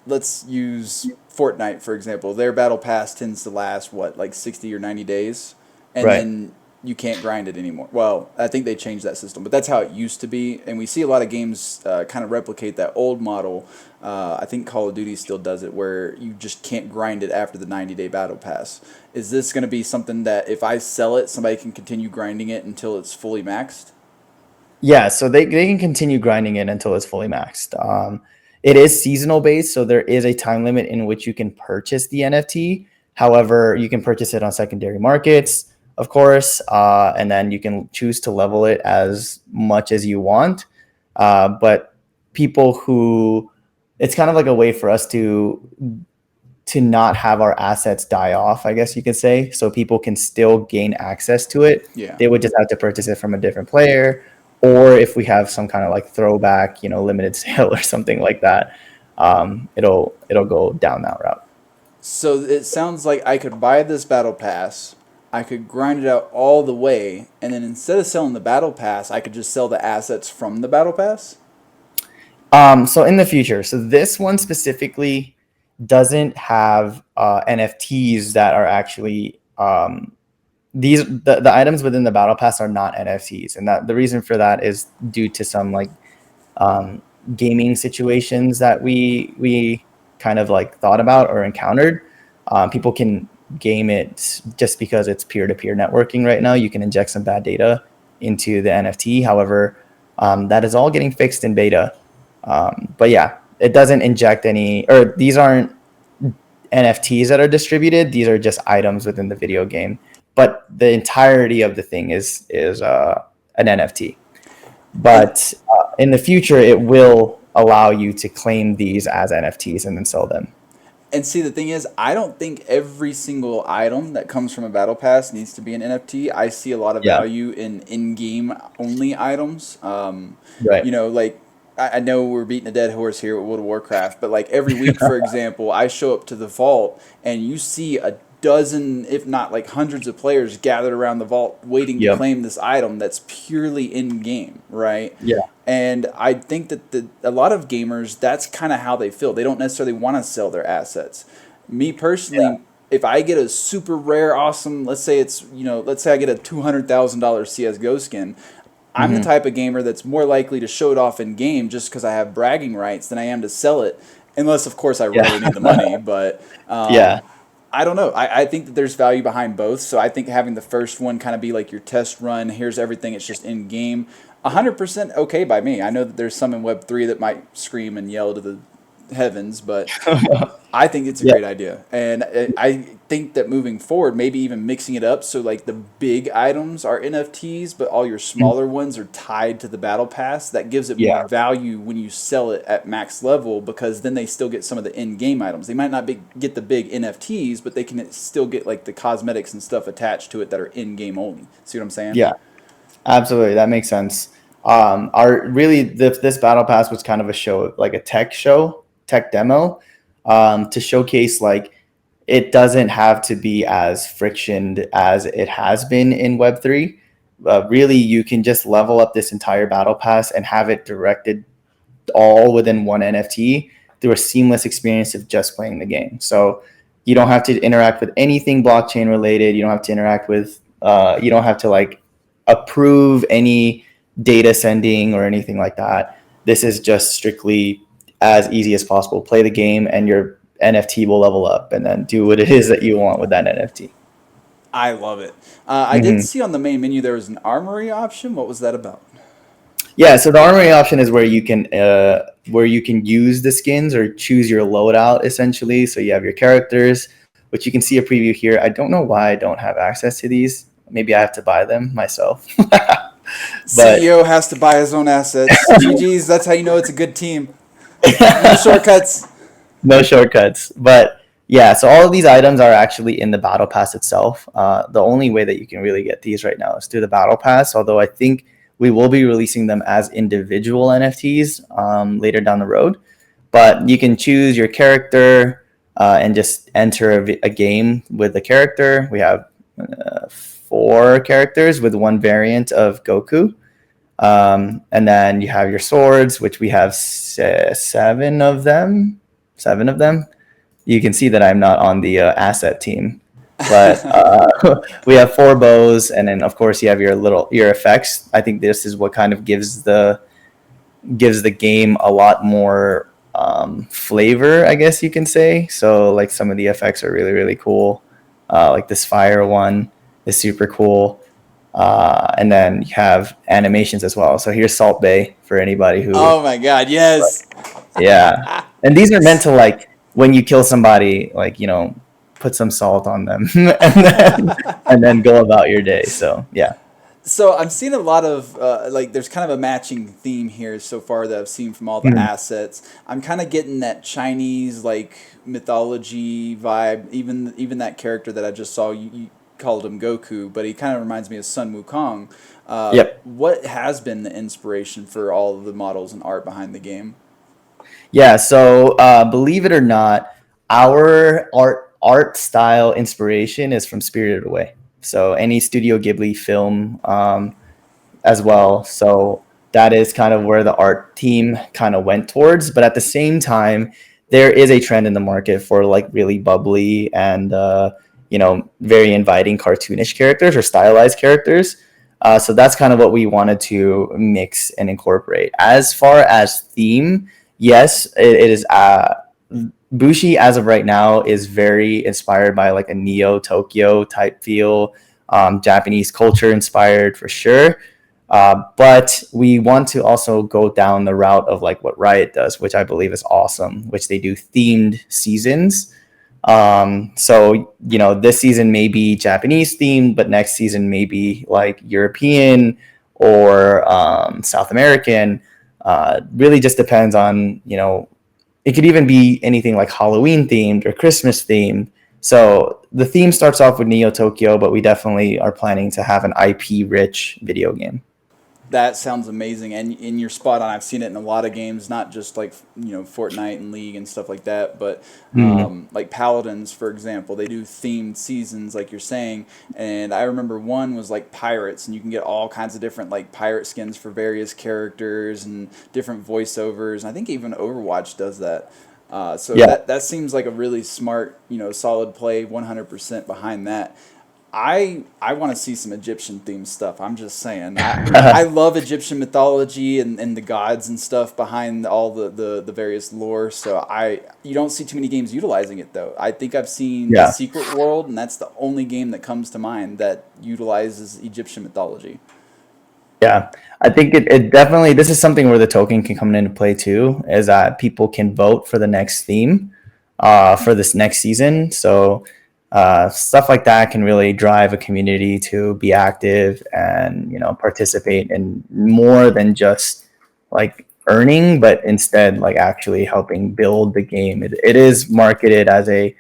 let's use Fortnite for example. Their battle pass tends to last what, like 60 or 90 days, and Right. then you can't grind it anymore. Well, I think they changed that system, but that's how it used to be. And we see a lot of games kind of replicate that old model. I think Call of Duty still does it, where you just can't grind it after the 90-day battle pass. Is this going to be something that if I sell it, somebody can continue grinding it until it's fully maxed? Yeah, so they can continue grinding it until it's fully maxed. It is seasonal based, so there is a time limit in which you can purchase the NFT. However, you can purchase it on secondary markets, of course, and then you can choose to level it as much as you want. But people who, it's kind of like a way for us to not have our assets die off, I guess you could say, so people can still gain access to it. Yeah. They would just have to purchase it from a different player, or if we have some kind of like throwback, limited sale or something like that, it'll go down that route. So it sounds like I could buy this battle pass, I could grind it out all the way, and then instead of selling the battle pass, I could just sell the assets from the battle pass. So in the future, so this one specifically doesn't have NFTs that are actually the items within the battle pass are not NFTs, and that the reason for that is due to some like um, gaming situations that we kind of like thought about or encountered. People can game it just because it's peer-to-peer networking right now. You can inject some bad data into the NFT. However, that is all getting fixed in beta. But yeah, it doesn't inject any, or these aren't NFTs that are distributed. These are just items within the video game. But the entirety of the thing is an NFT. And But in the future, it will allow you to claim these as NFTs and then sell them. And see, the thing is, I don't think every single item that comes from a battle pass needs to be an NFT. I see a lot of Yeah. value in in-game only items. Right. Like I know we're beating a dead horse here with World of Warcraft, but like every week, for example, I show up to the vault and you see a dozen, if not like hundreds of players gathered around the vault waiting to Yep. claim this item that's purely in game, right? Yeah. And I think that a lot of gamers, that's kind of how they feel. They don't necessarily want to sell their assets. Me Yeah. personally, if I get a super rare, awesome, let's say I get a $200,000 CS:GO skin, I'm the Hmm. type of gamer that's more likely to show it off in game just because I have bragging rights than I am to sell it, unless of course I Yeah. really need the money. But Yeah. I don't know. I think that there's value behind both. So I think having the first one kind of be like your test run. Here's everything. It's just in game. 100% okay by me. I know that there's some in Web3 that might scream and yell to the heavens, but I think it's a Yeah. great idea. And I think that moving forward, maybe even mixing it up so like the big items are NFTs, but all your smaller ones are tied to the battle pass. That gives it more Yeah. value when you sell it at max level because then they still get some of the in-game items. They might not get the big NFTs, but they can still get like the cosmetics and stuff attached to it that are in-game only. See what I'm saying? Yeah. Absolutely. That makes sense. Our really this battle pass was kind of a show, like a tech show, tech demo, to showcase like it doesn't have to be as frictioned as it has been in Web3. Really, you can just level up this entire battle pass and have it directed all within one NFT through a seamless experience of just playing the game. So you don't have to interact with anything blockchain related. You don't have to interact with, you don't have to like approve any data sending or anything like that. This is just strictly as easy as possible. Play the game and your NFT will level up and then do what it is that you want with that NFT. I love it. I did Hmm. see on the main menu there was an armory option. What was that about? Yeah, so the armory option is where you can use the skins or choose your loadout essentially. So you have your characters, which you can see a preview here. I don't know why I don't have access to these. Maybe I have to buy them myself. But CEO has to buy his own assets. GG's, that's how you know it's a good team. No shortcuts. no shortcuts. But yeah, so all of these items are actually in the battle pass itself. The only way that you can really get these right now is through the battle pass. Although I think we will be releasing them as individual NFTs later down the road. But you can choose your character and just enter a game with the character. We have 4 characters with one variant of Goku. And then you have your swords, which we have 7 of them. 7 of them. You can see that I'm not on the asset team, but we have 4 bows, and then of course you have your effects. I think this is what kind of gives the game a lot more flavor, I guess you can say. So like some of the effects are really really cool. Like this fire one is super cool. And then you have animations as well. So here's Salt Bay for anybody who, Oh my god, yes. yeah. And these are meant to like when you kill somebody, like put some salt on them, and then go about your day. So yeah. So I'm seeing a lot of like there's kind of a matching theme here so far that I've seen from all the Mhm. assets. I'm kind of getting that Chinese like mythology vibe. Even that character that I just saw called him Goku, but he kind of reminds me of Sun Wukong. Yep. What has been the inspiration for all of the models and art behind the game? Yeah. So believe it or not, our art style inspiration is from Spirited Away. So any Studio Ghibli film, as well. So that is kind of where the art team kind of went towards. But at the same time, there is a trend in the market for like really bubbly and very inviting cartoonish characters or stylized characters. So that's kind of what we wanted to mix and incorporate. As far as theme, yes, it is. Bushi, as of right now, is very inspired by like a Neo Tokyo type feel, Japanese culture inspired for sure. But we want to also go down the route of like what Riot does, which I believe is awesome, which they do themed seasons. So this season may be Japanese themed, but next season may be like European or South American. Really just depends on it could even be anything like Halloween themed or Christmas themed. So the theme starts off with Neo Tokyo, but we definitely are planning to have an IP rich video game. That sounds amazing, and you're spot on. I've seen it in a lot of games, not just like Fortnite and League and stuff like that, but Mm. like Paladins, for example, they do themed seasons, like you're saying. And I remember one was like pirates, and you can get all kinds of different like pirate skins for various characters and different voiceovers. And I think even Overwatch does that. So Yeah. that seems like a really smart, solid play, 100% behind that. I want to see some Egyptian themed stuff. I'm just saying. I love Egyptian mythology and the gods and stuff behind all the various lore. So you don't see too many games utilizing it though. I think I've seen The Yeah. Secret World, and that's the only game that comes to mind that utilizes Egyptian mythology. Yeah, I think it definitely, this is something where the token can come into play too, is that people can vote for the next theme for this next season. So stuff like that can really drive a community to be active and participate in more than just like earning, but instead like actually helping build the game. It is marketed as a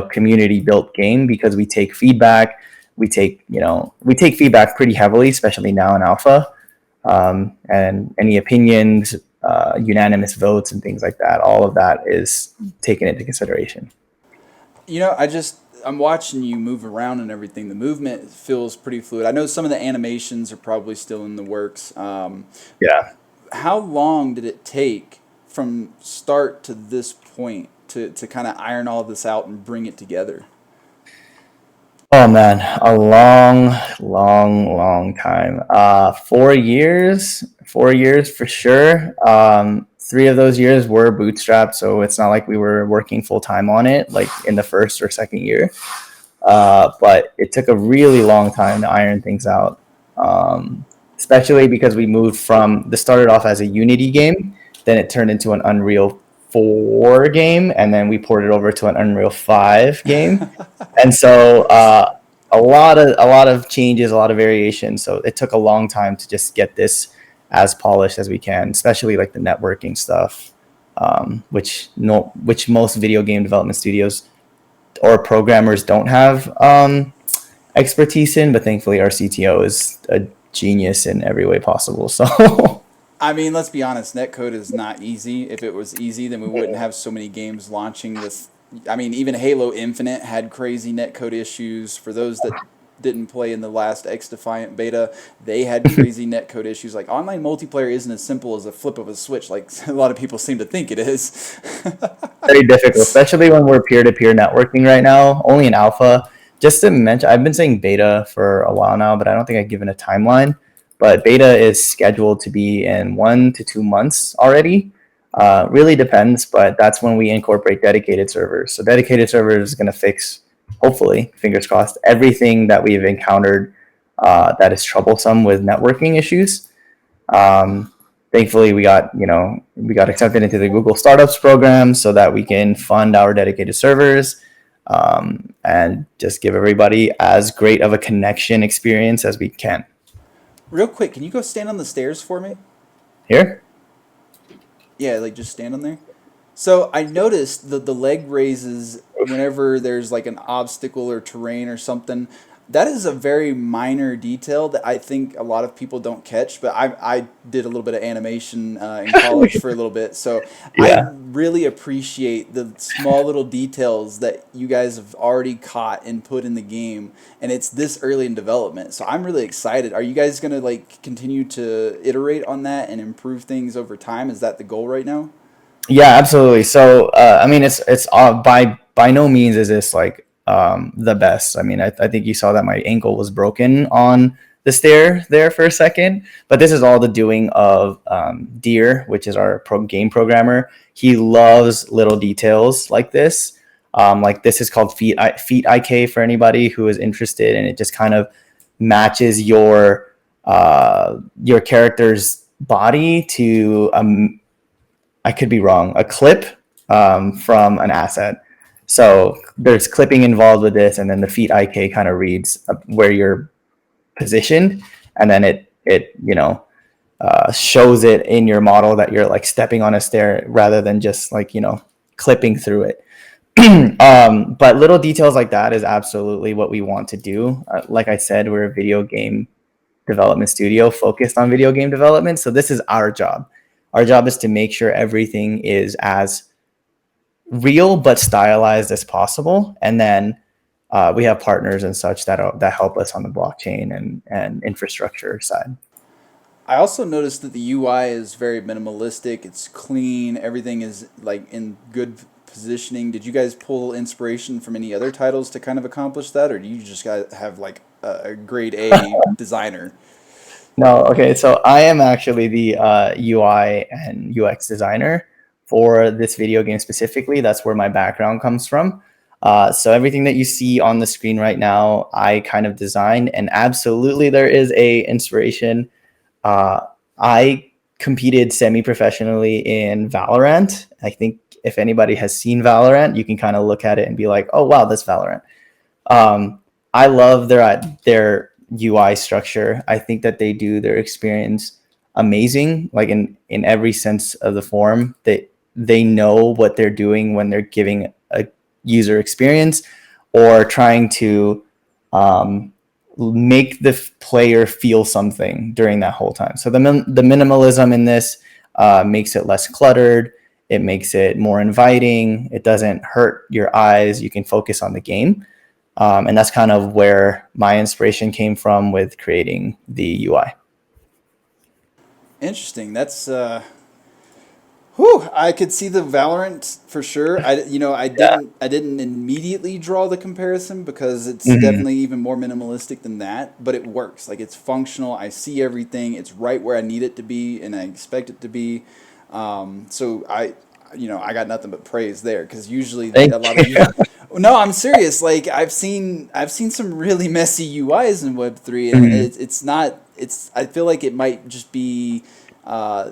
community built game because we take feedback. We take feedback pretty heavily, especially now in alpha, and any opinions, unanimous votes, and things like that. All of that is taken into consideration. I'm watching you move around and everything. The movement feels pretty fluid. I know some of the animations are probably still in the works. Yeah. How long did it take from start to this point to kind of iron all this out and bring it together? Oh man, a long, long, long time. 4 years, 4 years for sure. 3 of those years were bootstrapped, so it's not like we were working full time on it, like in the first or second year. But it took a really long time to iron things out, especially because we moved from this started off as a Unity game, then it turned into an Unreal 4 game, and then we ported it over to an Unreal 5 game. And so a lot of changes, a lot of variations. So it took a long time to just get this as polished as we can, especially like the networking stuff, which no, which most video game development studios or programmers don't have expertise in. But thankfully, our CTO is a genius in every way possible. So I mean, let's be honest, netcode is not easy. If it was easy, then we wouldn't have so many games launching with. I mean, even Halo Infinite had crazy netcode issues. For those that didn't play in the last X Defiant beta, they had crazy netcode issues. Like, online multiplayer isn't as simple as a flip of a switch, like a lot of people seem to think it is. very difficult, especially when we're peer to peer networking right now, only in alpha. Just to mention, I've been saying beta for a while now, but I don't think I've given a timeline. But beta is scheduled to be in 1 to 2 months already. Really depends, but that's when we incorporate dedicated servers. So dedicated servers is going to fix, hopefully, fingers crossed, everything that we've encountered that is troublesome with networking issues. Um, Thankfully, we got accepted into the Google Startups program so that we can fund our dedicated servers, and just give everybody as great of a connection experience as we can. Real quick, can you go stand on the stairs for me? Here. Yeah, like just stand on there. So I noticed the leg raises whenever there's like an obstacle or terrain or something. That is a very minor detail that I think a lot of people don't catch, but I did a little bit of animation in college for a little bit, so I Yeah. really appreciate the small little details that you guys have already caught and put in the game, and it's this early in development. So I'm really excited. Are you guys gonna like continue to iterate on that and improve things over time? Is that the goal right now? Yeah, absolutely. So, I mean, it's by no means is this like the best. I mean, I think you saw that my ankle was broken on the stair there for a second, but this is all the doing of Deer, which is our game programmer. He loves little details like this. Like this is called feet IK for anybody who is interested, and it just kind of matches your character's body to I could be wrong, a clip from an asset. So there's clipping involved with this, and then the feet IK kind of reads where you're positioned, and then it shows it in your model that you're like stepping on a stair rather than just like clipping through it. But little details like that is absolutely what we want to do. Like I said, we're a video game development studio focused on video game development. So this is our job. Our job is to make sure everything is as real but stylized as possible, and then we have partners and such that help us on the blockchain and infrastructure side. I also noticed that the UI is very minimalistic. It's clean. Everything is like in good positioning. Did you guys pull inspiration from any other titles to kind of accomplish that, or do you just guys have like a grade A designer? No, okay. So I am actually the UI and UX designer for this video game specifically. That's where my background comes from. So everything that you see on the screen right now, I kind of designed, and absolutely there is a inspiration. Uh, I competed semi-professionally in Valorant. I think if anybody has seen Valorant, you can kind of look at it and be like, "Oh wow, that's Valorant." I love their UI structure. I think that they do their experience amazing, like in every sense of the form. They know what they're doing when they're giving a user experience or trying to um, make the player feel something during that whole time. So the minimalism in this makes it less cluttered. It makes it more inviting. It doesn't hurt your eyes. You can focus on the game. And that's kind of where my inspiration came from with creating the UI. Interesting. That's whew, I could see the Valorant for sure. Yeah. I didn't immediately draw the comparison because it's Mhm. definitely even more minimalistic than that, but it works. Like it's functional. I see everything. It's right where I need it to be and I expect it to be. So I got nothing but praise there because usually Thank a lot you. of you. No, I'm serious. Like I've seen some really messy UIs in Web3, and Mhm. it's not. It's I feel like it might just be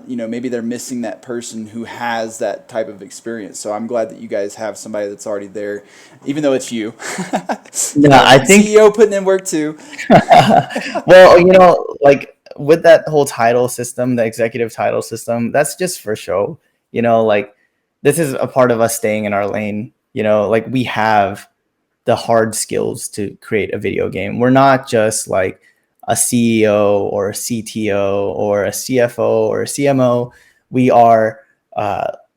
maybe they're missing that person who has that type of experience. So I'm glad that you guys have somebody that's already there, even though it's you. Yeah, I think CEO putting in work too. well, like with that whole title system, the executive title system, that's just for show. Like this is a part of us staying in our lane. Like we have the hard skills to create a video game. We're not just like a CEO or a CTO or a CFO or a CMO. We are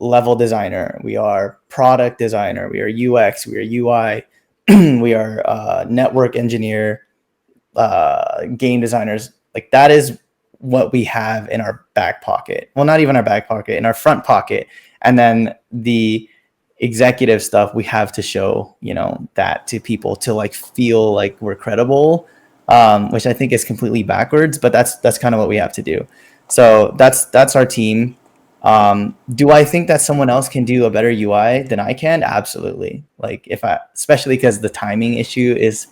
level designer. We are product designer. We are UX. We are UI. We are network engineer, game designers. Like that is what we have in our back pocket. Well, not even our back pocket, in our front pocket. And then the executive stuff we have to show, that to people to like feel like we're credible, which I think is completely backwards, but that's kind of what we have to do. So that's our team. Do I think that someone else can do a better UI than I can? Absolutely. Like especially because the timing issue is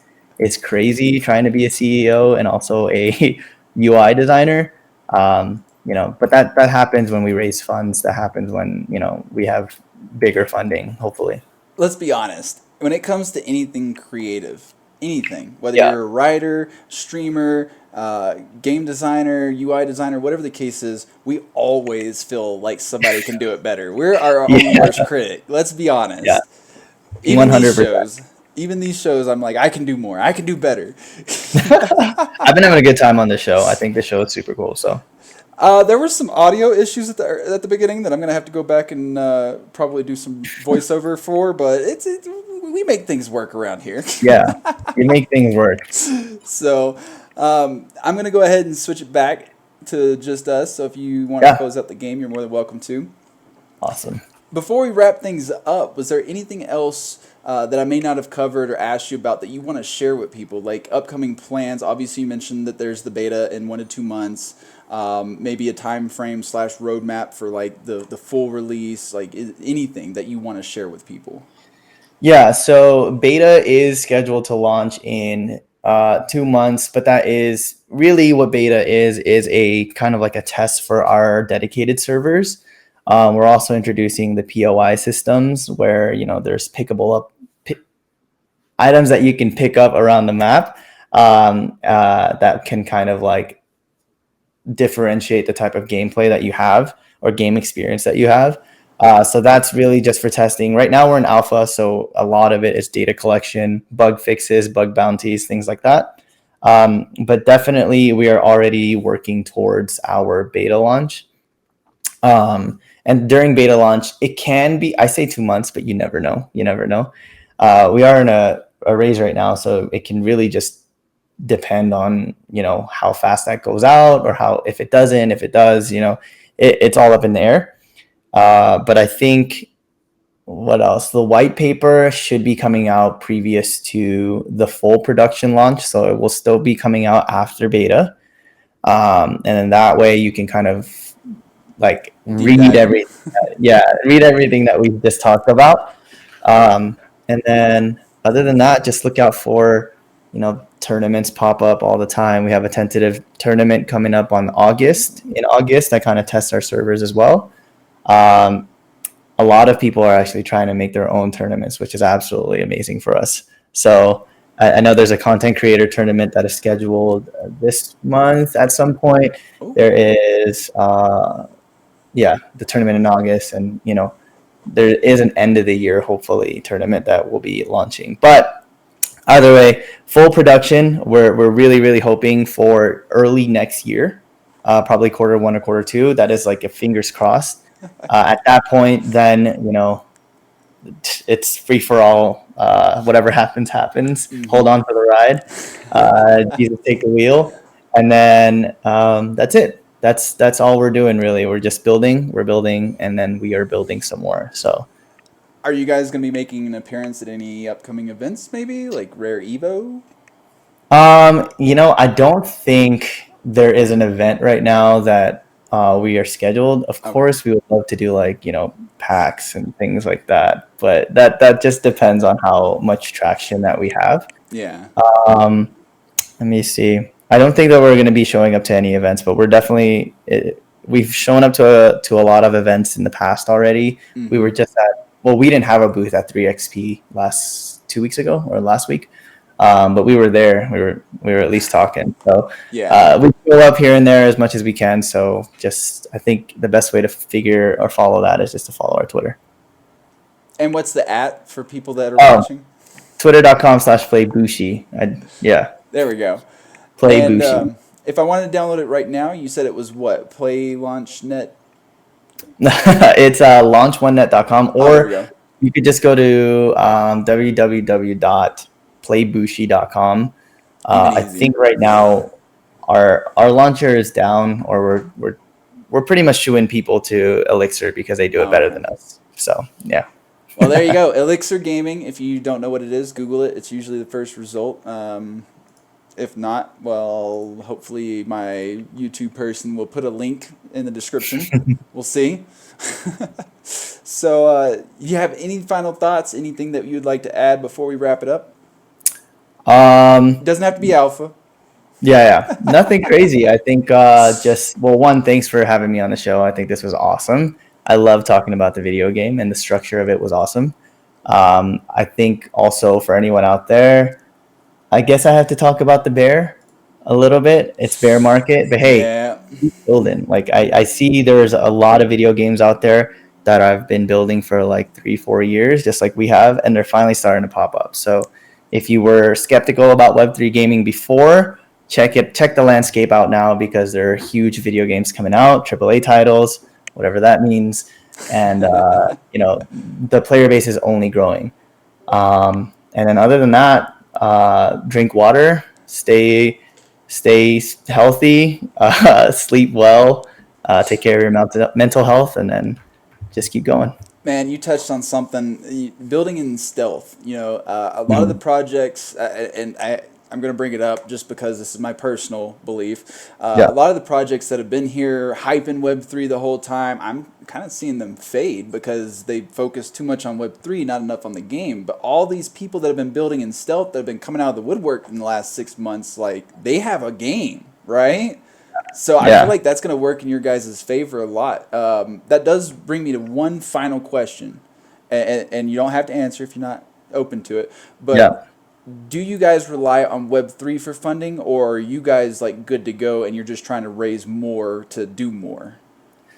crazy trying to be a CEO and also a UI designer. But that happens when we raise funds. That happens when we have bigger funding, hopefully. Let's be honest. When it comes to anything creative, anything, whether Yeah. you're a writer, streamer, game designer, UI designer, whatever the case is, we always feel like somebody can do it better. We're our own Yeah. worst critic. Let's be Yeah. honest. Even these 100%. shows. Even these shows, I'm like, I can do more. I can do better. I've been having a good time on the show. I think the show is super cool. So There were some audio issues at the beginning that I'm gonna have to go back and probably do some voiceover for, but we make things work around here. yeah, you make things work. So I'm gonna go ahead and switch it back to just us. So if you want to Yeah, close out the game, you're more than welcome to. awesome. Before we wrap things up, was there anything else that I may not have covered or asked you about that you want to share with people, like upcoming plans? Obviously, you mentioned that there's the beta in 1 to 2 months. Maybe a time frame / roadmap for like the full release, like anything that you want to share with people. Yeah, so beta is scheduled to launch in 2 months, but that is really what beta is a kind of like a test for our dedicated servers. We're also introducing the POI systems where there's items that you can pick up around the map that can kind of like differentiate the type of gameplay that you have or game experience that you have. So that's really just for testing. Right now we're in alpha, so a lot of it is data collection, bug fixes, bug bounties, things like that. But definitely we are already working towards our beta launch. And during beta launch, it can be, I say 2 months, but you never know. You never know. We are in a raise right now, so it can really just depend on how fast that goes out, or how, if it doesn't, if it does, it's all up in the air. But I think, what else? The white paper should be coming out previous to the full production launch, so it will still be coming out after beta. And then that way you can kind of like Deep read dive. every read everything that we've just talked about. And then other than that, just look out for tournaments pop up all the time. We have a tentative tournament coming up in August that kind of tests our servers as well. um, a lot of people are actually trying to make their own tournaments, which is absolutely amazing for us. So I know there's a content creator tournament that is scheduled this month at some point. Oh, There is the tournament in August, and there is an end of the year hopefully tournament that will be launching. But either way, full production, we're really really hoping for early next year, probably quarter 1 or quarter 2. That is like a fingers crossed. At that point, then it's free for all. Whatever happens, happens. mm-hmm. Hold on for the ride. Jesus, take the wheel, and then that's it. That's all we're doing really. We're just building. We're building, and then we are building some more. So, Are you guys going to be making an appearance at any upcoming events, maybe like Rare Evo? I don't think there is an event right now that we are scheduled. Of Okay. course, we would love to do like packs and things like that, but that just depends on how much traction that we have. Yeah. Um, Let me see. I don't think that we're going to be showing up to any events, but we've shown up to a lot of events in the past already. We Mm-hmm. were just we didn't have a booth at 3XP last 2 weeks ago or last week, but we were there. We were at least talking. So Yeah. we go up here and there as much as we can. So just I think the best way to figure or follow that is just to follow our Twitter. And what's the at for people that are Oh, watching? Twitter.com/playbushi. Yeah, There we go. play And Bushi. if I wanted to download it right now, you said it was what? Play Launch Net? It's launch1net.com, Oh, there we or go. you could just go to www.playbushi.com. Even I easy. think right now our launcher is down, or we're pretty much shooing people to Elixir because they do it Oh, better okay. than us. So yeah. Well, there you go. Elixir Gaming. If you don't know what it is, Google it. It's usually the first result. If not, well, hopefully my YouTube person will put a link in the description. We'll see. So, you have any final thoughts? Anything that you'd like to add before we wrap it up? It Um, doesn't have to be alpha. yeah, nothing crazy. I think just one, thanks for having me on the show. I think this was awesome. I love talking about the video game, and the structure of it was awesome. I think also for anyone out there, I guess I have to talk about the bear a little bit. It's bear market, but hey, Yeah. keep building. Like I see there's a lot of video games out there that I've been building for like 3, 4 years, just like we have, and they're finally starting to pop up. So If you were skeptical about Web3 gaming before, check the landscape out now, because there are huge video games coming out, AAA titles, whatever that means, and the player base is only growing. And then other than that, drink water, stay healthy, sleep well, take care of your mental health, and then just keep going. Man, you touched on something. Building in stealth. A lot of the Mhm. projects, I'm going to bring it up just because this is my personal belief. A Yeah, lot of the projects that have been here hyping Web3 the whole time, I'm kind of seeing them fade because they focus too much on Web3, not enough on the game. But all these people that have been building in stealth, that have been coming out of the woodwork in the last 6 months, like they have a game, right? So I feel yeah, like that's going to work in your guys' favor a lot. That does bring me to one final question, and you don't have to answer if you're not open to it. But yeah. do you guys rely on Web3 for funding, or are you guys like good to go and you're just trying to raise more to do more?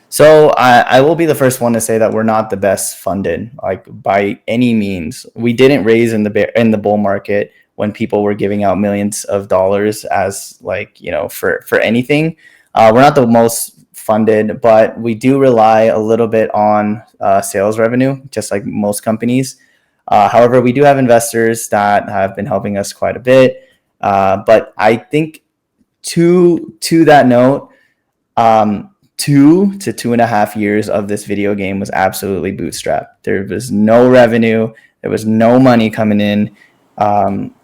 So I will be the first one to say that we're not the best funded, like by any means. We didn't raise in the bull market when people were giving out millions of dollars as, like, for anything. We're not the most funded, but we do rely a little bit on sales revenue, just like most companies. However, we do have investors that have been helping us quite a bit. But I think, to that note, 2 to 2.5 years of this video game was absolutely bootstrapped. There was no revenue. There was no money coming in. Um,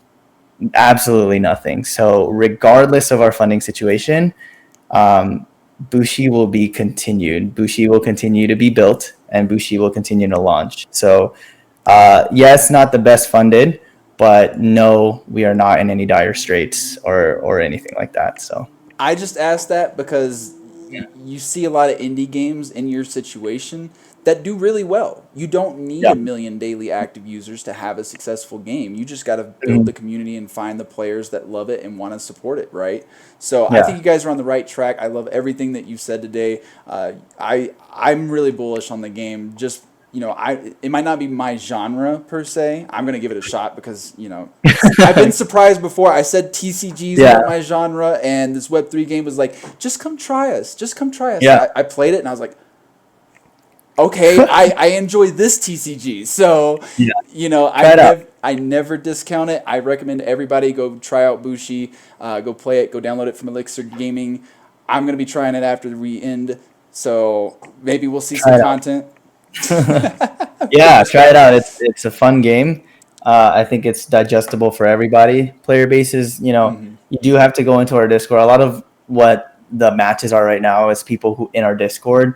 Absolutely nothing. So regardless of our funding situation, um, Bushi will be continued. Bushi will continue to be built, and Bushi will continue to launch. So yes, not the best funded, but no, we are not in any dire straits or anything like that. So I just asked that because you see a lot of indie games in your situation that do really well. You don't need yeah. 1 million daily active users to have a successful game. You just got to build Mhm. the community and find the players that love it and want to support it, right? So I think Yeah. you guys are on the right track. I love everything that you said today. I'm really bullish on the game. Just it might not be my genre per se. I'm gonna give it a shot because I've been surprised before. I said TCGs Yeah. weren't my genre, and this Web3 game was like, just come try us, just come try us. And Yeah. I played it, and I was like, okay, I enjoy this TCG. So, Yeah. I Try it out. never discount it. I recommend everybody go try out Bushi, go play it, go download it from Elixir Gaming. I'm gonna be trying it after we end, so maybe we'll see some Try it content. out. Yeah, Fingers try it crossed. out. It's a fun game. I think it's digestible for everybody. Player bases, you do have to go into our Discord. A lot of what the matches are right now is people who in our Discord,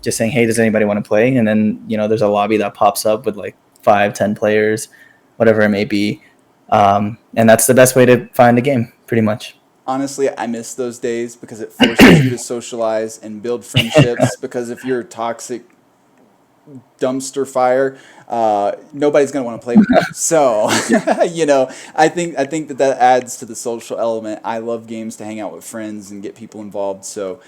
just saying, "Hey, does anybody want to play?" And then there's a lobby that pops up with like 5, 10 players, whatever it may be, and that's the best way to find the game, pretty much. Honestly, I miss those days because it forces you to socialize and build friendships. Because if you're a toxic dumpster fire, nobody's gonna want to play with you. So, I think that adds to the social element. I love games to hang out with friends and get people involved. So,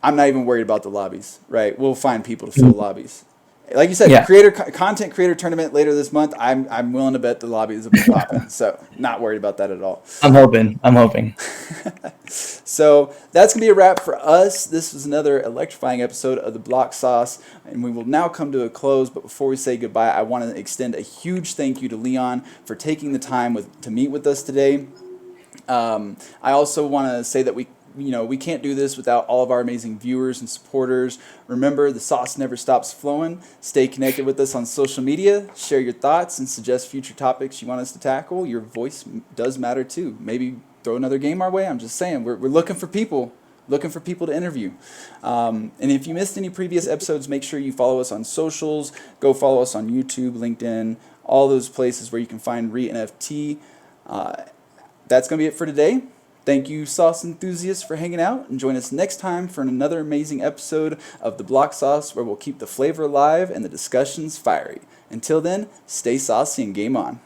I'm not even worried about the lobbies. Right? We'll find people to fill lobbies. Like you said, Yeah, content creator tournament later this month. I'm willing to bet the lobbies will be popping. So, not worried about that at all. I'm hoping. I'm hoping. So that's going to be a wrap for us. This was another electrifying episode of the Block Sauce, and we will now come to a close. But before we say goodbye, I want to extend a huge thank you to Leon for taking the time to meet with us today. I also want to say that we can't do this without all of our amazing viewers and supporters. Remember, the sauce never stops flowing. Stay connected with us on social media. Share your thoughts and suggest future topics you want us to tackle. Your voice does matter too. Maybe throw another game our way. I'm just saying, we're looking for people. Looking for people to interview. And if you missed any previous episodes, make sure you follow us on socials. Go follow us on YouTube, LinkedIn, all those places where you can find reNFT. That's going to be it for today. Thank you, sauce enthusiasts, for hanging out, and join us next time for another amazing episode of The Block Sauce, where we'll keep the flavor alive and the discussions fiery. Until then, stay saucy and game on.